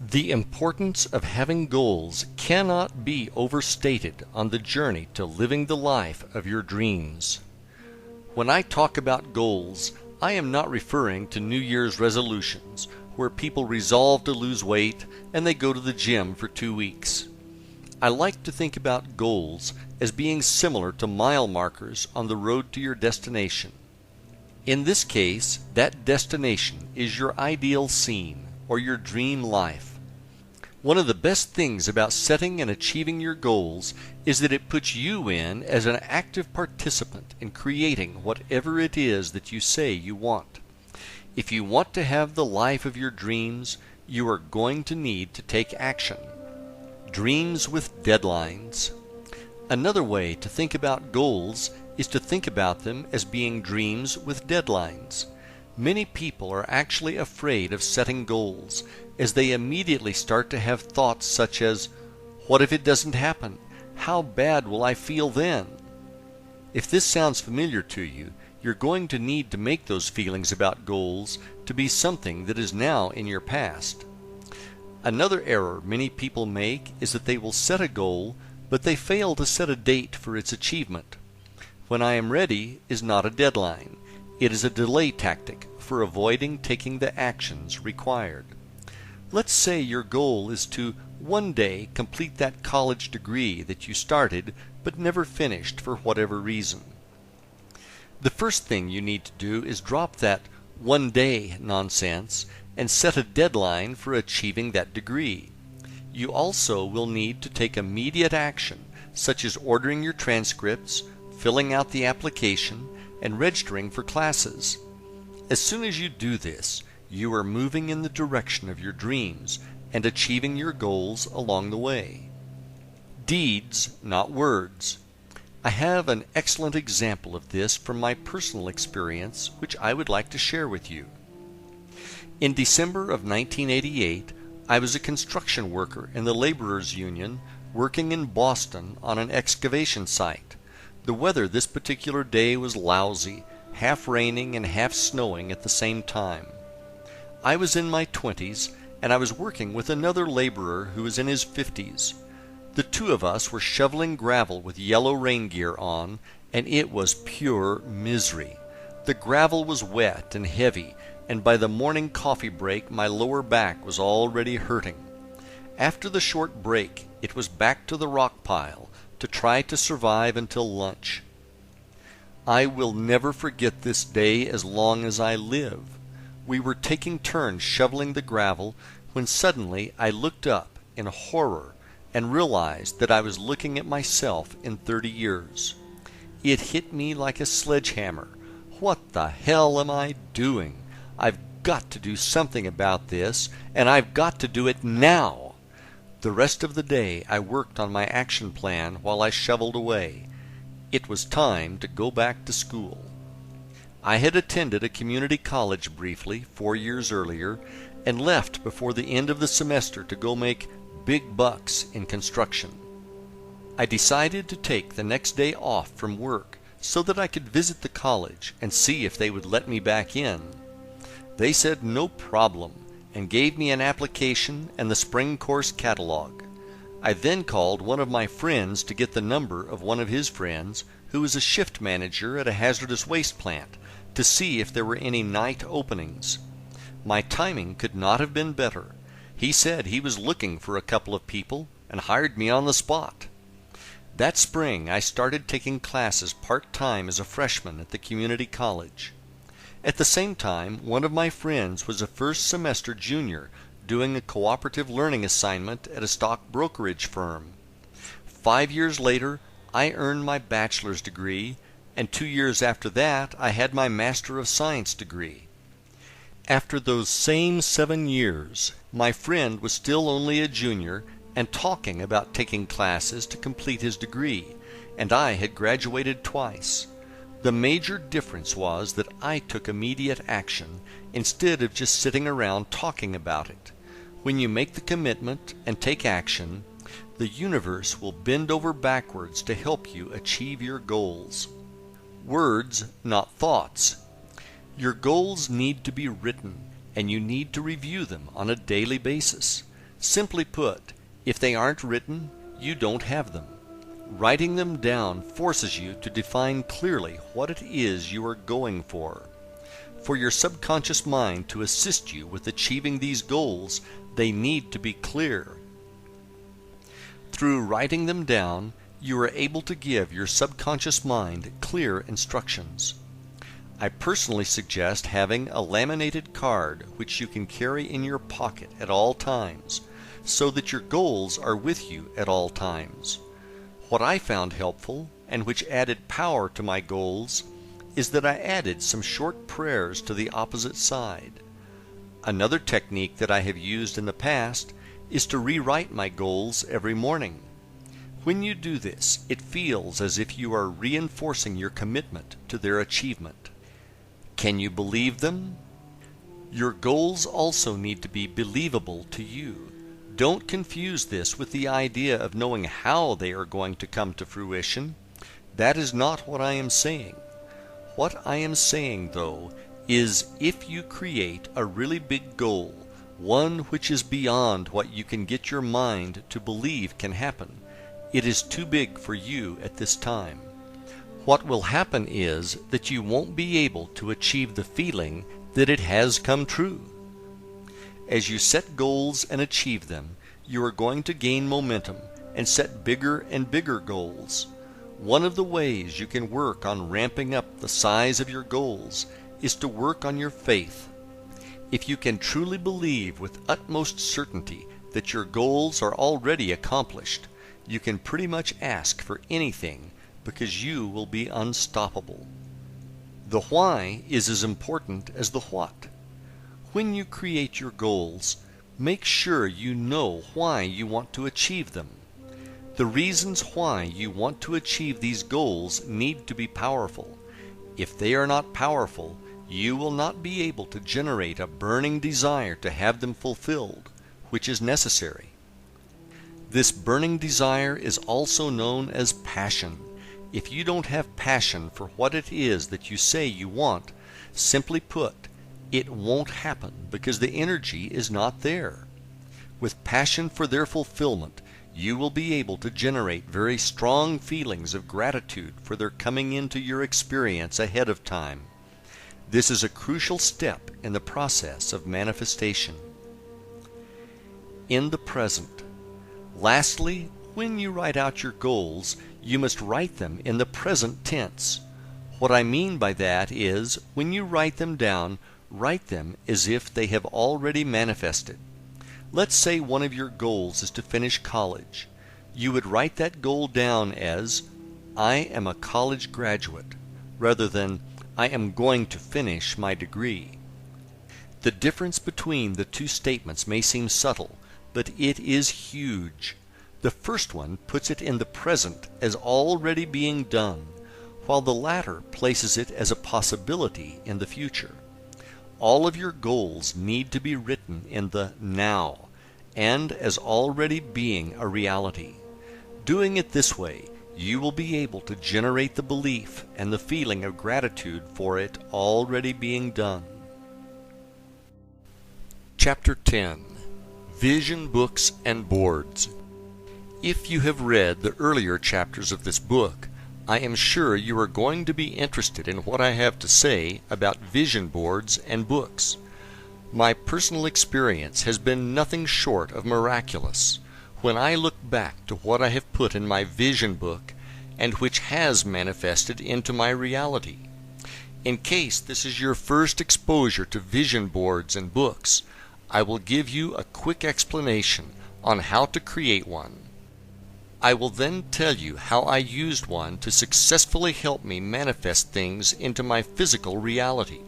The importance of having goals cannot be overstated on the journey to living the life of your dreams. When I talk about goals, I am not referring to New Year's resolutions, where people resolve to lose weight and they go to the gym for 2 weeks. I like to think about goals as being similar to mile markers on the road to your destination. In this case, that destination is your ideal scene or your dream life. One of the best things about setting and achieving your goals is that it puts you in as an active participant in creating whatever it is that you say you want. If you want to have the life of your dreams, you are going to need to take action. Dreams with deadlines. Another way to think about goals is to think about them as being dreams with deadlines. Many people are actually afraid of setting goals, as they immediately start to have thoughts such as, what if it doesn't happen? How bad will I feel then? If this sounds familiar to you, you're going to need to make those feelings about goals to be something that is now in your past. Another error many people make is that they will set a goal, but they fail to set a date for its achievement. When I am ready is not a deadline. It is a delay tactic for avoiding taking the actions required. Let's say your goal is to one day complete that college degree that you started but never finished for whatever reason. The first thing you need to do is drop that one day nonsense and set a deadline for achieving that degree. You also will need to take immediate action, such as ordering your transcripts, filling out the application, and registering for classes. As soon as you do this, you are moving in the direction of your dreams and achieving your goals along the way. Deeds, not words. I have an excellent example of this from my personal experience, which I would like to share with you. In December of 1988, I was a construction worker in the Laborers Union working in Boston on an excavation site. The weather this particular day was lousy, half raining and half snowing at the same time. I was in my 20s, and I was working with another laborer who was in his 50s. The two of us were shoveling gravel with yellow rain gear on, and it was pure misery. The gravel was wet and heavy, and by the morning coffee break my lower back was already hurting. After the short break, it was back to the rock pile to try to survive until lunch. I will never forget this day as long as I live. We were taking turns shoveling the gravel when suddenly I looked up in horror and realized that I was looking at myself in 30 years. It hit me like a sledgehammer. What the hell am I doing? I've got to do something about this, and I've got to do it now. The rest of the day I worked on my action plan while I shoveled away. It was time to go back to school. I had attended a community college briefly 4 years earlier and left before the end of the semester to go make big bucks in construction. I decided to take the next day off from work so that I could visit the college and see if they would let me back in. They said no problem and gave me an application and the spring course catalog. I then called one of my friends to get the number of one of his friends who was a shift manager at a hazardous waste plant to see if there were any night openings. My timing could not have been better. He said he was looking for a couple of people and hired me on the spot. That spring I started taking classes part-time as a freshman at the community college. At the same time, one of my friends was a first-semester junior doing a cooperative learning assignment at a stock brokerage firm. 5 years later, I earned my bachelor's degree, and 2 years after that, I had my Master of Science degree. After those same 7 years, my friend was still only a junior and talking about taking classes to complete his degree, and I had graduated twice. The major difference was that I took immediate action instead of just sitting around talking about it. When you make the commitment and take action, the universe will bend over backwards to help you achieve your goals. Words, not thoughts. Your goals need to be written, and you need to review them on a daily basis. Simply put, if they aren't written, you don't have them. Writing them down forces you to define clearly what it is you are going for. For your subconscious mind to assist you with achieving these goals, they need to be clear. Through writing them down, you are able to give your subconscious mind clear instructions. I personally suggest having a laminated card which you can carry in your pocket at all times, so that your goals are with you at all times. What I found helpful, and which added power to my goals, is that I added some short prayers to the opposite side. Another technique that I have used in the past is to rewrite my goals every morning. When you do this, it feels as if you are reinforcing your commitment to their achievement. Can you believe them? Your goals also need to be believable to you. Don't confuse this with the idea of knowing how they are going to come to fruition. That is not what I am saying. What I am saying, though, is if you create a really big goal, one which is beyond what you can get your mind to believe can happen, it is too big for you at this time. What will happen is that you won't be able to achieve the feeling that it has come true. As you set goals and achieve them, you are going to gain momentum and set bigger and bigger goals. One of the ways you can work on ramping up the size of your goals is to work on your faith. If you can truly believe with utmost certainty that your goals are already accomplished, you can pretty much ask for anything because you will be unstoppable. The why is as important as the what. When you create your goals, make sure you know why you want to achieve them. The reasons why you want to achieve these goals need to be powerful. If they are not powerful, you will not be able to generate a burning desire to have them fulfilled, which is necessary. This burning desire is also known as passion. If you don't have passion for what it is that you say you want, simply put, it won't happen because the energy is not there. With passion for their fulfillment, you will be able to generate very strong feelings of gratitude for their coming into your experience ahead of time. This is a crucial step in the process of manifestation. In the present. Lastly, when you write out your goals, you must write them in the present tense. What I mean by that is, when you write them down, write them as if they have already manifested. Let's say one of your goals is to finish college. You would write that goal down as, I am a college graduate, rather than, I am going to finish my degree. The difference between the two statements may seem subtle, but it is huge. The first one puts it in the present as already being done, while the latter places it as a possibility in the future. All of your goals need to be written in the now, and as already being a reality. Doing it this way, you will be able to generate the belief and the feeling of gratitude for it already being done. Chapter 10. Vision Books and Boards. If you have read the earlier chapters of this book, I am sure you are going to be interested in what I have to say about vision boards and books. My personal experience has been nothing short of miraculous when I look back to what I have put in my vision book and which has manifested into my reality. In case this is your first exposure to vision boards and books, I will give you a quick explanation on how to create one. I will then tell you how I used one to successfully help me manifest things into my physical reality.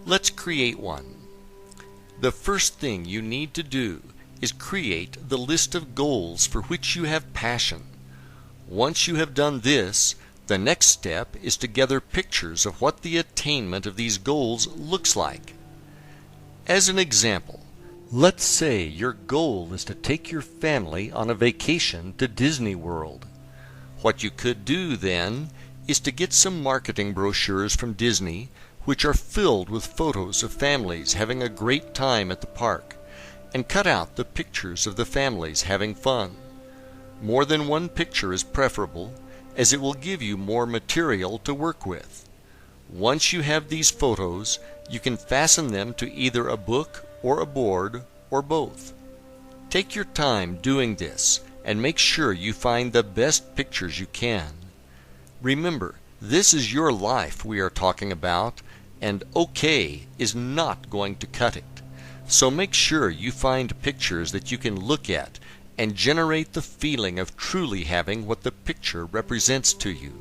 Let's create one. The first thing you need to do is create the list of goals for which you have passion. Once you have done this, the next step is to gather pictures of what the attainment of these goals looks like. As an example, let's say your goal is to take your family on a vacation to Disney World. What you could do then is to get some marketing brochures from Disney which are filled with photos of families having a great time at the park, and cut out the pictures of the families having fun. More than one picture is preferable, as it will give you more material to work with. Once you have these photos, you can fasten them to either a book or a board or both. Take your time doing this and make sure you find the best pictures you can. Remember, this is your life we are talking about, and okay is not going to cut it. So make sure you find pictures that you can look at and generate the feeling of truly having what the picture represents to you.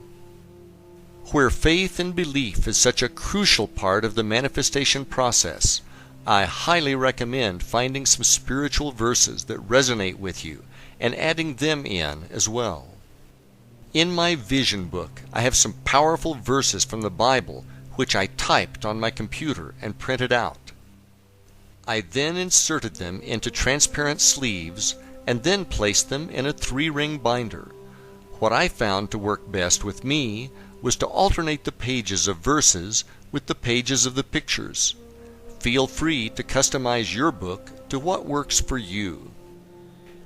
Where faith and belief is such a crucial part of the manifestation process, I highly recommend finding some spiritual verses that resonate with you and adding them in as well. In my vision book, I have some powerful verses from the Bible which I typed on my computer and printed out. I then inserted them into transparent sleeves and then placed them in a 3-ring binder. What I found to work best with me was to alternate the pages of verses with the pages of the pictures. Feel free to customize your book to what works for you.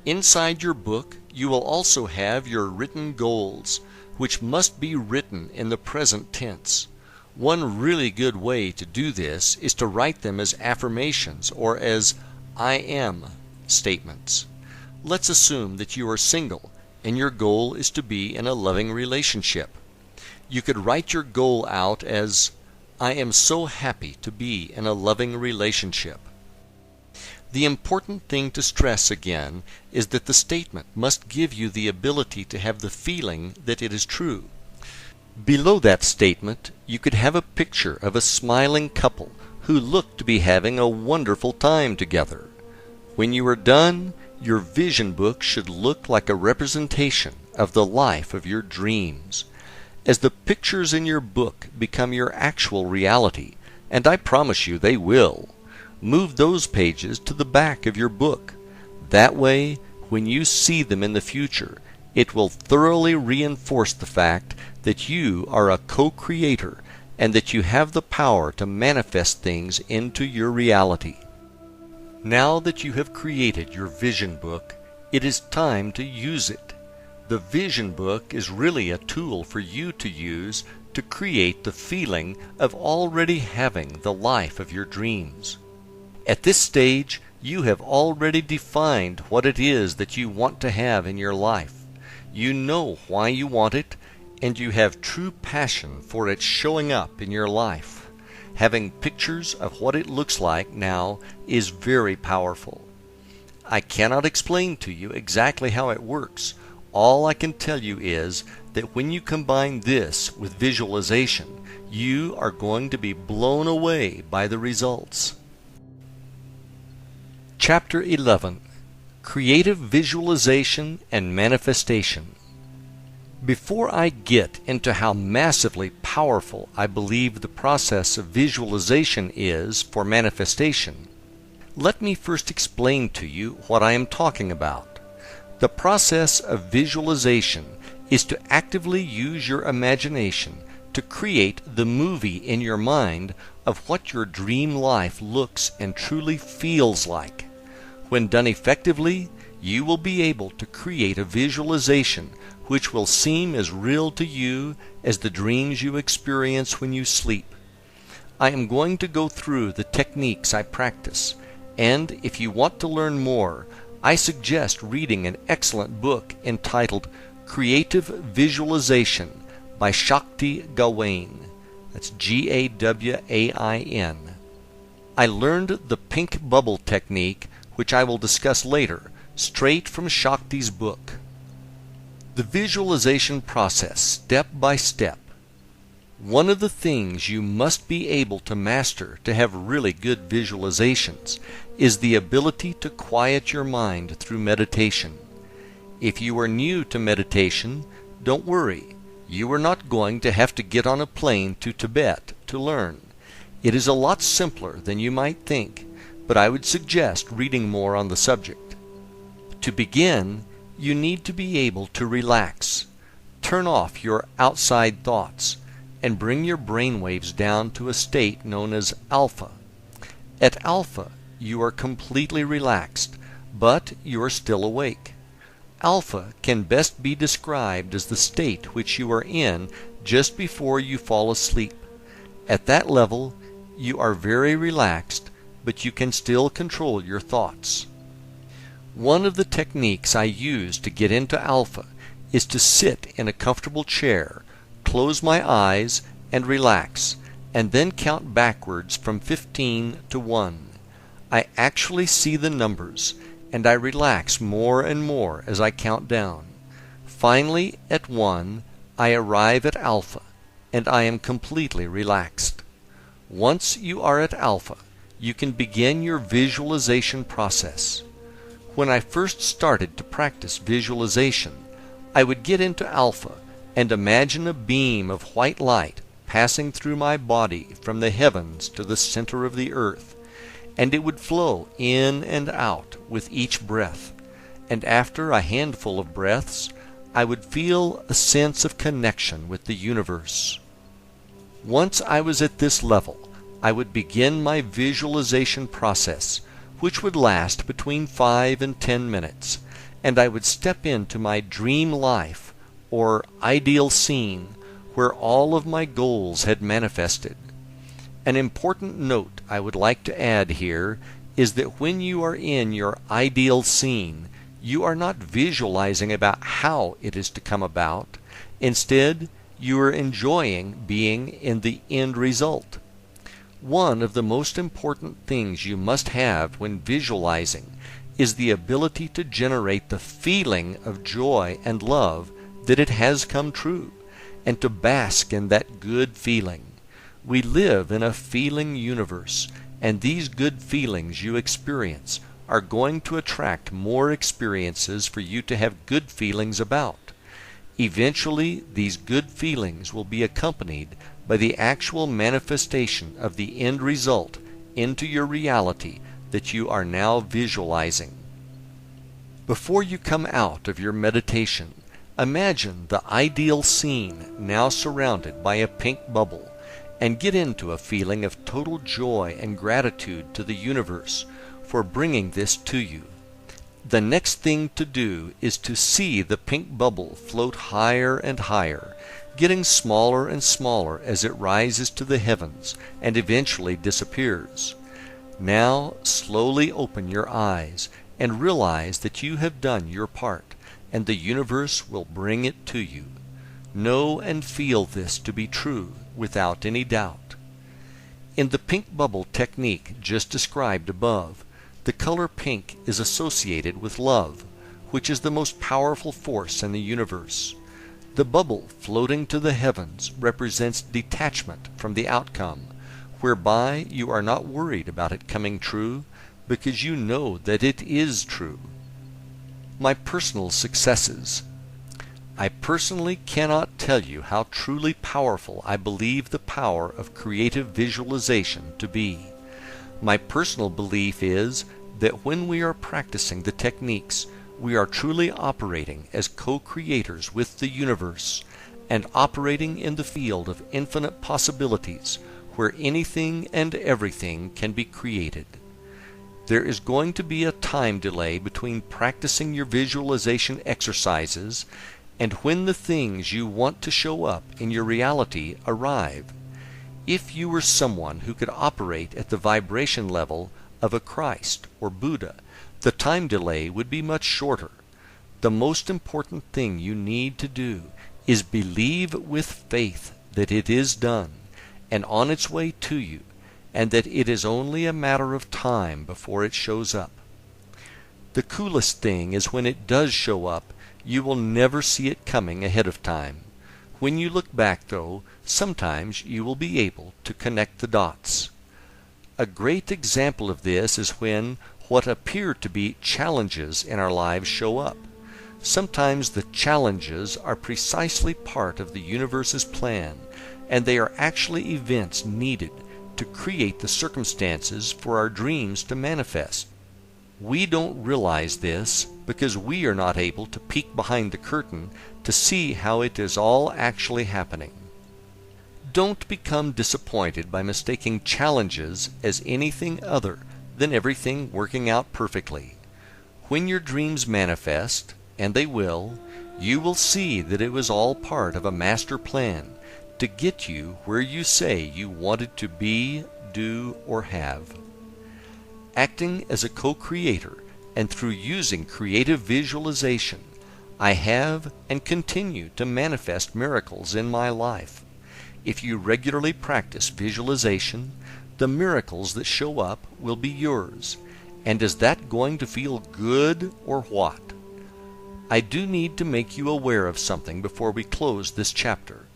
Inside your book, you will also have your written goals, which must be written in the present tense. One really good way to do this is to write them as affirmations or as I am statements. Let's assume that you are single and your goal is to be in a loving relationship. You could write your goal out as I am so happy to be in a loving relationship. The important thing to stress again is that the statement must give you the ability to have the feeling that it is true. Below that statement, you could have a picture of a smiling couple who look to be having a wonderful time together. When you are done, your vision book should look like a representation of the life of your dreams. As the pictures in your book become your actual reality, and I promise you they will, move those pages to the back of your book. That way, when you see them in the future, it will thoroughly reinforce the fact that you are a co-creator and that you have the power to manifest things into your reality. Now that you have created your vision book, it is time to use it. The vision book is really a tool for you to use to create the feeling of already having the life of your dreams. At this stage, you have already defined what it is that you want to have in your life. You know why you want it, and you have true passion for it showing up in your life. Having pictures of what it looks like now is very powerful. I cannot explain to you exactly how it works. All I can tell you is that when you combine this with visualization, you are going to be blown away by the results. Chapter 11. Creative Visualization and Manifestation. Before I get into how massively powerful I believe the process of visualization is for manifestation, let me first explain to you what I am talking about. The process of visualization is to actively use your imagination to create the movie in your mind of what your dream life looks and truly feels like. When done effectively, you will be able to create a visualization which will seem as real to you as the dreams you experience when you sleep. I am going to go through the techniques I practice, and if you want to learn more, I suggest reading an excellent book entitled Creative Visualization by Shakti Gawain. That's Gawain. I learned the pink bubble technique, which I will discuss later, straight from Shakti's book. The visualization process, step by step. One of the things you must be able to master to have really good visualizations is the ability to quiet your mind through meditation. If you are new to meditation, don't worry. You are not going to have to get on a plane to Tibet to learn. It is a lot simpler than you might think, but I would suggest reading more on the subject. To begin, you need to be able to relax. Turn off your outside thoughts and bring your brainwaves down to a state known as alpha. At alpha, you are completely relaxed, but you are still awake. Alpha can best be described as the state which you are in just before you fall asleep. At that level, you are very relaxed, but you can still control your thoughts. One of the techniques I use to get into alpha is to sit in a comfortable chair, close my eyes, and relax, and then count backwards from 15 to 1. I actually see the numbers, and I relax more and more as I count down. Finally, at 1, I arrive at alpha, and I am completely relaxed. Once you are at alpha, you can begin your visualization process. When I first started to practice visualization, I would get into alpha and imagine a beam of white light passing through my body from the heavens to the center of the earth, and it would flow in and out with each breath, and after a handful of breaths, I would feel a sense of connection with the universe. Once I was at this level, I would begin my visualization process, which would last between 5 and 10 minutes, and I would step into my dream life, or ideal scene, where all of my goals had manifested. An important note I would like to add here is that when you are in your ideal scene, you are not visualizing about how it is to come about. Instead, you are enjoying being in the end result. One of the most important things you must have when visualizing is the ability to generate the feeling of joy and love that it has come true, and to bask in that good feeling. We live in a feeling universe, and these good feelings you experience are going to attract more experiences for you to have good feelings about. Eventually, these good feelings will be accompanied by the actual manifestation of the end result into your reality that you are now visualizing. Before you come out of your meditation, imagine the ideal scene now surrounded by a pink bubble, and get into a feeling of total joy and gratitude to the universe for bringing this to you. The next thing to do is to see the pink bubble float higher and higher, getting smaller and smaller as it rises to the heavens and eventually disappears. Now slowly open your eyes and realize that you have done your part, and the universe will bring it to you. Know and feel this to be true without any doubt. In the pink bubble technique just described above, the color pink is associated with love, which is the most powerful force in the universe. The bubble floating to the heavens represents detachment from the outcome, whereby you are not worried about it coming true because you know that it is true. My personal successes. I personally cannot tell you how truly powerful I believe the power of creative visualization to be. My personal belief is that when we are practicing the techniques, we are truly operating as co-creators with the universe and operating in the field of infinite possibilities where anything and everything can be created. There is going to be a time delay between practicing your visualization exercises and when the things you want to show up in your reality arrive. If you were someone who could operate at the vibration level of a Christ or Buddha, the time delay would be much shorter. The most important thing you need to do is believe with faith that it is done and on its way to you, and that it is only a matter of time before it shows up. The coolest thing is when it does show up, you will never see it coming ahead of time. When you look back, though, sometimes you will be able to connect the dots. A great example of this is when what appear to be challenges in our lives show up. Sometimes the challenges are precisely part of the universe's plan, and they are actually events needed to create the circumstances for our dreams to manifest. We don't realize this because we are not able to peek behind the curtain to see how it is all actually happening. Don't become disappointed by mistaking challenges as anything other than everything working out perfectly. When your dreams manifest, and they will, you will see that it was all part of a master plan to get you where you say you wanted to be, do, or have. Acting as a co-creator and through using creative visualization, I have and continue to manifest miracles in my life. If you regularly practice visualization, the miracles that show up will be yours. And is that going to feel good or what? I do need to make you aware of something before we close this chapter.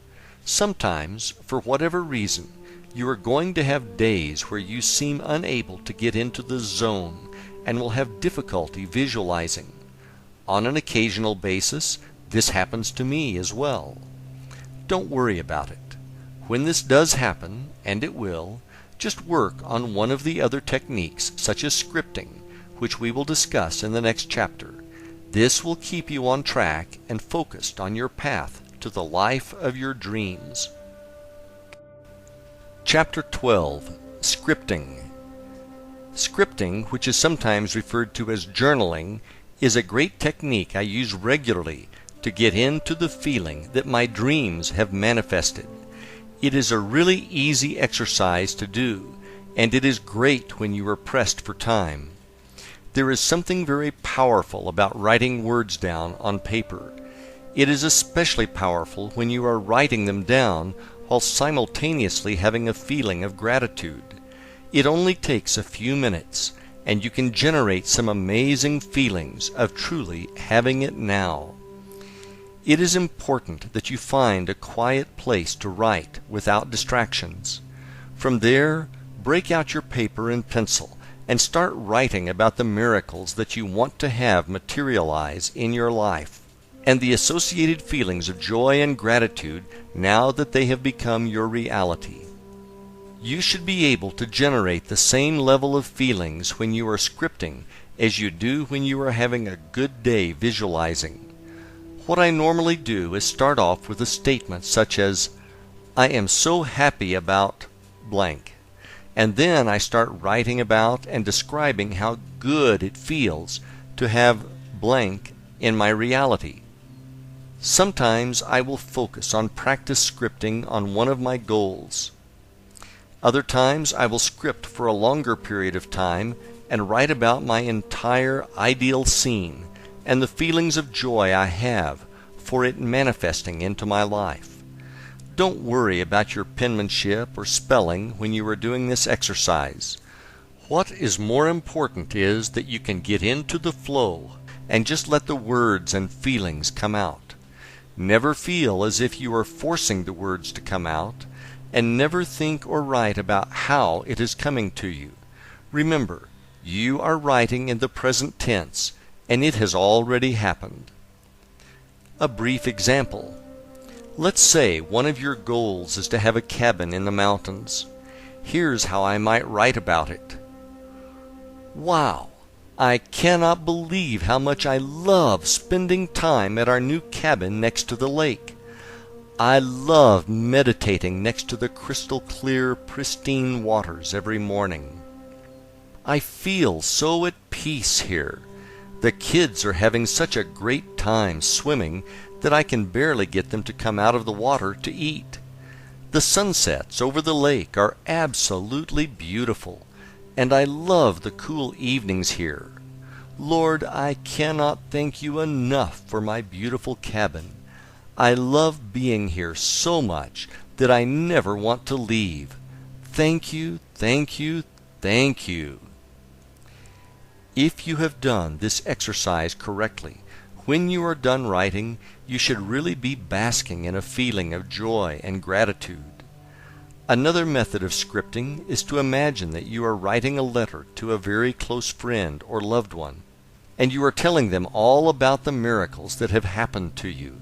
Sometimes, for whatever reason, you are going to have days where you seem unable to get into the zone and will have difficulty visualizing. On an occasional basis, this happens to me as well. Don't worry about it. When this does happen, and it will, just work on one of the other techniques, such as scripting, which we will discuss in the next chapter. This will keep you on track and focused on your path to the life of your dreams. Chapter 12. Scripting. Scripting, which is sometimes referred to as journaling, is a great technique I use regularly to get into the feeling that my dreams have manifested. It is a really easy exercise to do, and it is great when you are pressed for time. There is something very powerful about writing words down on paper. It is especially powerful when you are writing them down while simultaneously having a feeling of gratitude. It only takes a few minutes, and you can generate some amazing feelings of truly having it now. It is important that you find a quiet place to write without distractions. From there, break out your paper and pencil and start writing about the miracles that you want to have materialize in your life, and the associated feelings of joy and gratitude now that they have become your reality. You should be able to generate the same level of feelings when you are scripting as you do when you are having a good day visualizing. What I normally do is start off with a statement such as, "I am so happy about blank," and then I start writing about and describing how good it feels to have blank in my reality. Sometimes I will focus on practice scripting on one of my goals. Other times I will script for a longer period of time and write about my entire ideal scene and the feelings of joy I have for it manifesting into my life. Don't worry about your penmanship or spelling when you are doing this exercise. What is more important is that you can get into the flow and just let the words and feelings come out. Never feel as if you are forcing the words to come out, and never think or write about how it is coming to you. Remember, you are writing in the present tense, and it has already happened. A brief example. Let's say one of your goals is to have a cabin in the mountains. Here's how I might write about it. Wow! I cannot believe how much I love spending time at our new cabin next to the lake. I love meditating next to the crystal clear, pristine waters every morning. I feel so at peace here. The kids are having such a great time swimming that I can barely get them to come out of the water to eat. The sunsets over the lake are absolutely beautiful, and I love the cool evenings here. Lord, I cannot thank you enough for my beautiful cabin. I love being here so much that I never want to leave. Thank you, thank you, thank you. If you have done this exercise correctly, when you are done writing, you should really be basking in a feeling of joy and gratitude. Another method of scripting is to imagine that you are writing a letter to a very close friend or loved one, and you are telling them all about the miracles that have happened to you.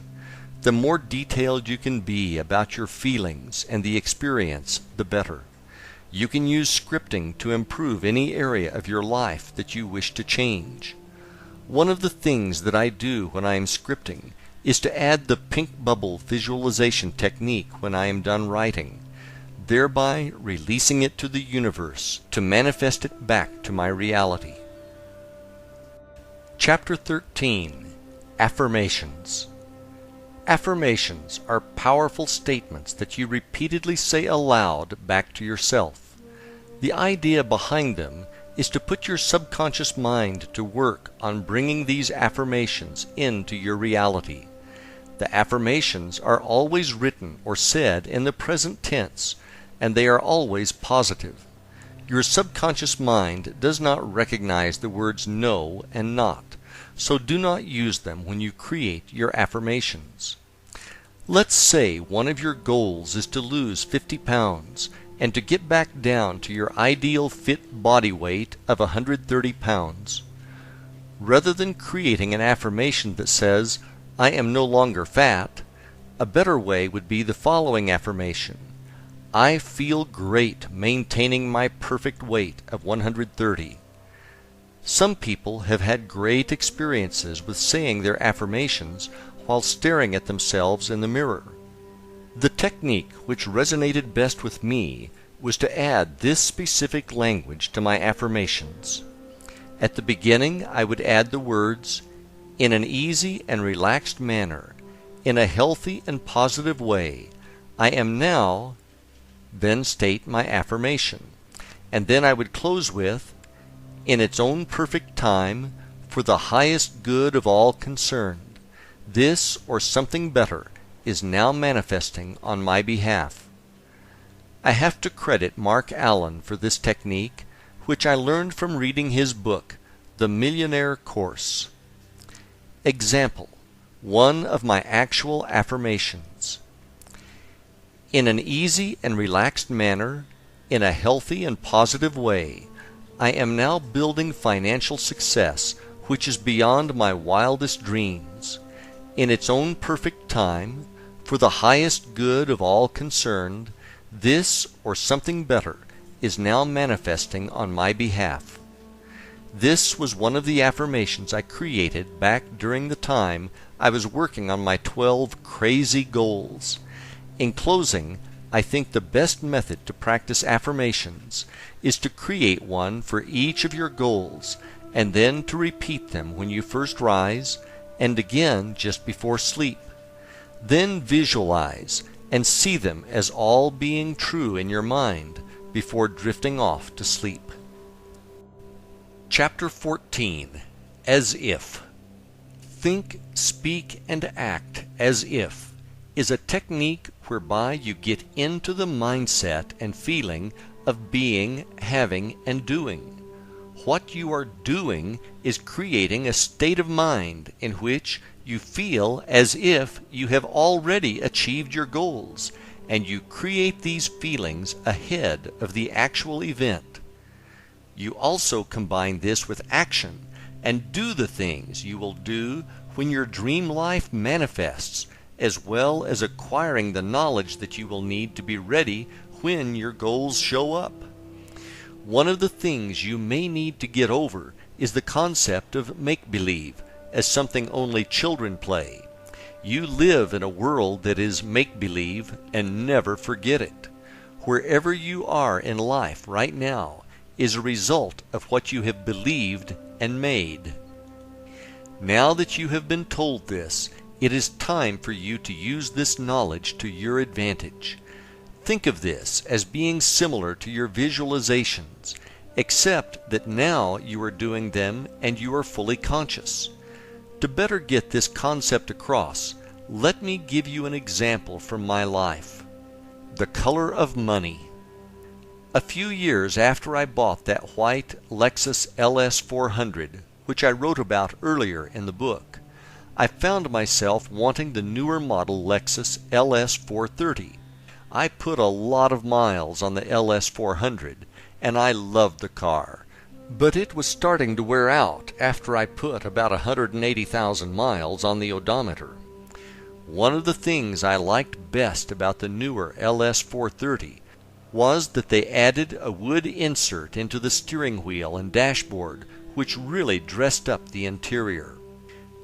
The more detailed you can be about your feelings and the experience, the better. You can use scripting to improve any area of your life that you wish to change. One of the things that I do when I am scripting is to add the pink bubble visualization technique when I am done writing, thereby releasing it to the universe to manifest it back to my reality. Chapter 13. Affirmations. Affirmations are powerful statements that you repeatedly say aloud back to yourself. The idea behind them is to put your subconscious mind to work on bringing these affirmations into your reality. The affirmations are always written or said in the present tense, and they are always positive. Your subconscious mind does not recognize the words no and not, so do not use them when you create your affirmations. Let's say one of your goals is to lose 50 pounds and to get back down to your ideal fit body weight of 130 pounds. Rather than creating an affirmation that says, "I am no longer fat," a better way would be the following affirmation: "I feel great maintaining my perfect weight of 130. Some people have had great experiences with saying their affirmations while staring at themselves in the mirror. The technique which resonated best with me was to add this specific language to my affirmations. At the beginning, I would add the words, "In an easy and relaxed manner, in a healthy and positive way, I am now," then state my affirmation. And then I would close with, "In its own perfect time, for the highest good of all concerned, this or something better is now manifesting on my behalf." I have to credit Mark Allen for this technique, which I learned from reading his book, The Millionaire Course. Example: one of my actual affirmations. In an easy and relaxed manner, in a healthy and positive way, I am now building financial success which is beyond my wildest dreams. In its own perfect time, for the highest good of all concerned, this or something better is now manifesting on my behalf. This was one of the affirmations I created back during the time I was working on my 12 crazy goals. In closing, I think the best method to practice affirmations is to create one for each of your goals and then to repeat them when you first rise and again just before sleep. Then visualize and see them as all being true in your mind before drifting off to sleep. Chapter 14. As If. Think, speak, and act as if is a technique whereby you get into the mindset and feeling of being, having, and doing. What you are doing is creating a state of mind in which you feel as if you have already achieved your goals, and you create these feelings ahead of the actual event. You also combine this with action and do the things you will do when your dream life manifests, as well as acquiring the knowledge that you will need to be ready when your goals show up. One of the things you may need to get over is the concept of make-believe as something only children play. You live in a world that is make-believe, and never forget it. Wherever you are in life right now is a result of what you have believed and made. Now that you have been told this, it is time for you to use this knowledge to your advantage. Think of this as being similar to your visualizations, except that now you are doing them and you are fully conscious. To better get this concept across, let me give you an example from my life. The color of money. A few years after I bought that white Lexus LS 400, which I wrote about earlier in the book, I found myself wanting the newer model Lexus LS 430. I put a lot of miles on the LS 400, and I loved the car, but it was starting to wear out after I put about 180,000 miles on the odometer. One of the things I liked best about the newer LS 430 was that they added a wood insert into the steering wheel and dashboard, which really dressed up the interior.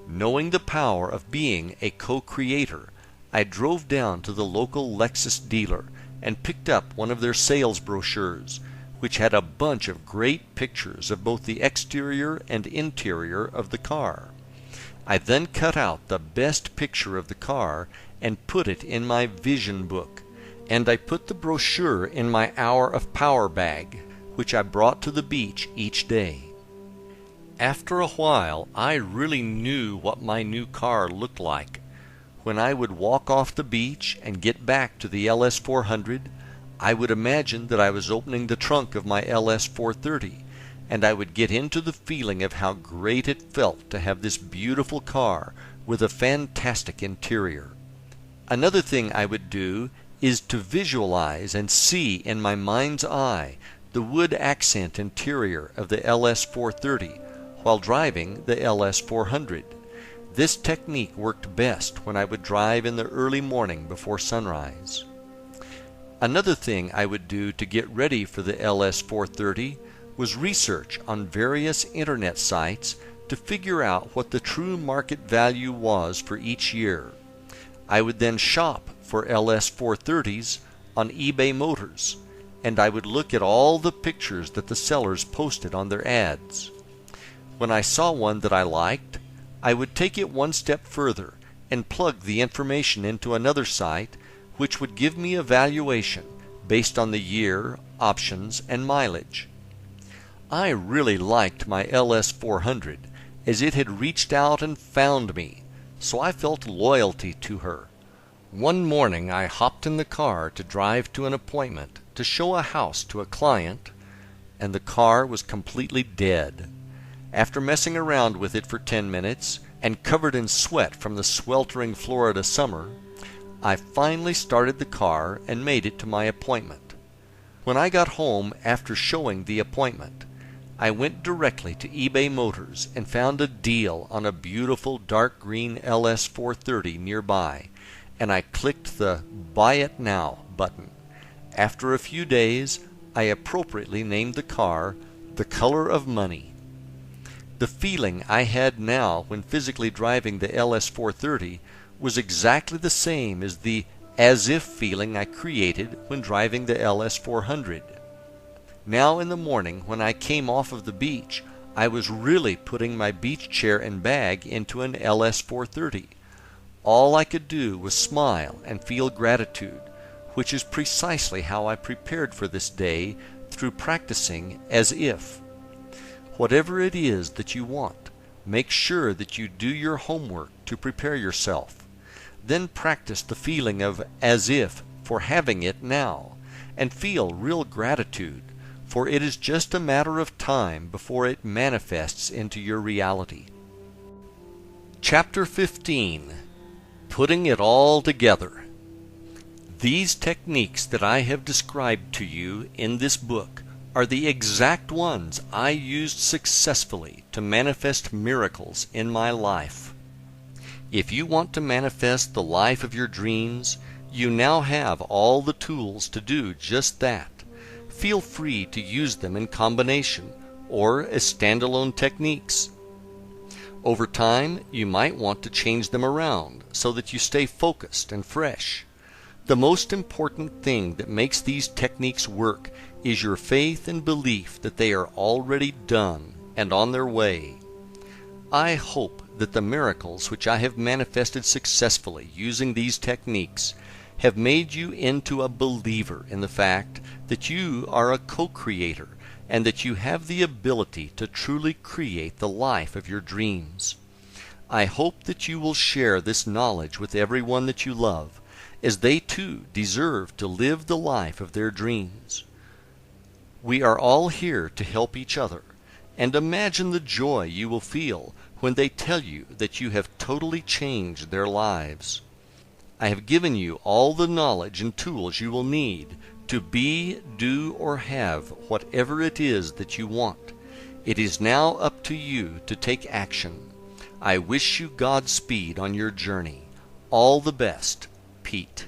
Knowing the power of being a co-creator, I drove down to the local Lexus dealer and picked up one of their sales brochures, which had a bunch of great pictures of both the exterior and interior of the car. I then cut out the best picture of the car and put it in my vision book, and I put the brochure in my Hour of Power bag, which I brought to the beach each day. After a while, I really knew what my new car looked like. When I would walk off the beach and get back to the LS 400, I would imagine that I was opening the trunk of my LS 430, and I would get into the feeling of how great it felt to have this beautiful car with a fantastic interior. Another thing I would do is to visualize and see in my mind's eye the wood accent interior of the LS 430 while driving the LS 400. This technique worked best when I would drive in the early morning before sunrise. Another thing I would do to get ready for the LS 430 was research on various internet sites to figure out what the true market value was for each year. I would then shop for LS 430s on eBay Motors, and I would look at all the pictures that the sellers posted on their ads. When I saw one that I liked, I would take it one step further and plug the information into another site, which would give me a valuation based on the year, options, and mileage. I really liked my LS 400 as it had reached out and found me, so I felt loyalty to her. One morning I hopped in the car to drive to an appointment to show a house to a client, and the car was completely dead. After messing around with it for 10 minutes and covered in sweat from the sweltering Florida summer, I finally started the car and made it to my appointment. When I got home after showing the appointment, I went directly to eBay Motors and found a deal on a beautiful dark green LS 430 nearby, and I clicked the Buy It Now button. After a few days, I appropriately named the car The Color of Money. The feeling I had now when physically driving the LS 430 was exactly the same as the as-if feeling I created when driving the LS 400. Now in the morning when I came off of the beach, I was really putting my beach chair and bag into an LS 430. All I could do was smile and feel gratitude, which is precisely how I prepared for this day through practicing as if. Whatever it is that you want, make sure that you do your homework to prepare yourself. Then practice the feeling of as if for having it now, and feel real gratitude, for it is just a matter of time before it manifests into your reality. Chapter 15. Putting it all together. These techniques that I have described to you in this book are the exact ones I used successfully to manifest miracles in my life. If you want to manifest the life of your dreams, you now have all the tools to do just that. Feel free to use them in combination or as standalone techniques. Over time, you might want to change them around so that you stay focused and fresh. The most important thing that makes these techniques work is your faith and belief that they are already done and on their way. I hope that the miracles which I have manifested successfully using these techniques have made you into a believer in the fact that you are a co-creator and that you have the ability to truly create the life of your dreams. I hope that you will share this knowledge with everyone that you love, as they too deserve to live the life of their dreams. We are all here to help each other, and imagine the joy you will feel when they tell you that you have totally changed their lives. I have given you all the knowledge and tools you will need to be, do, or have whatever it is that you want. It is now up to you to take action. I wish you Godspeed on your journey. All the best, Pete.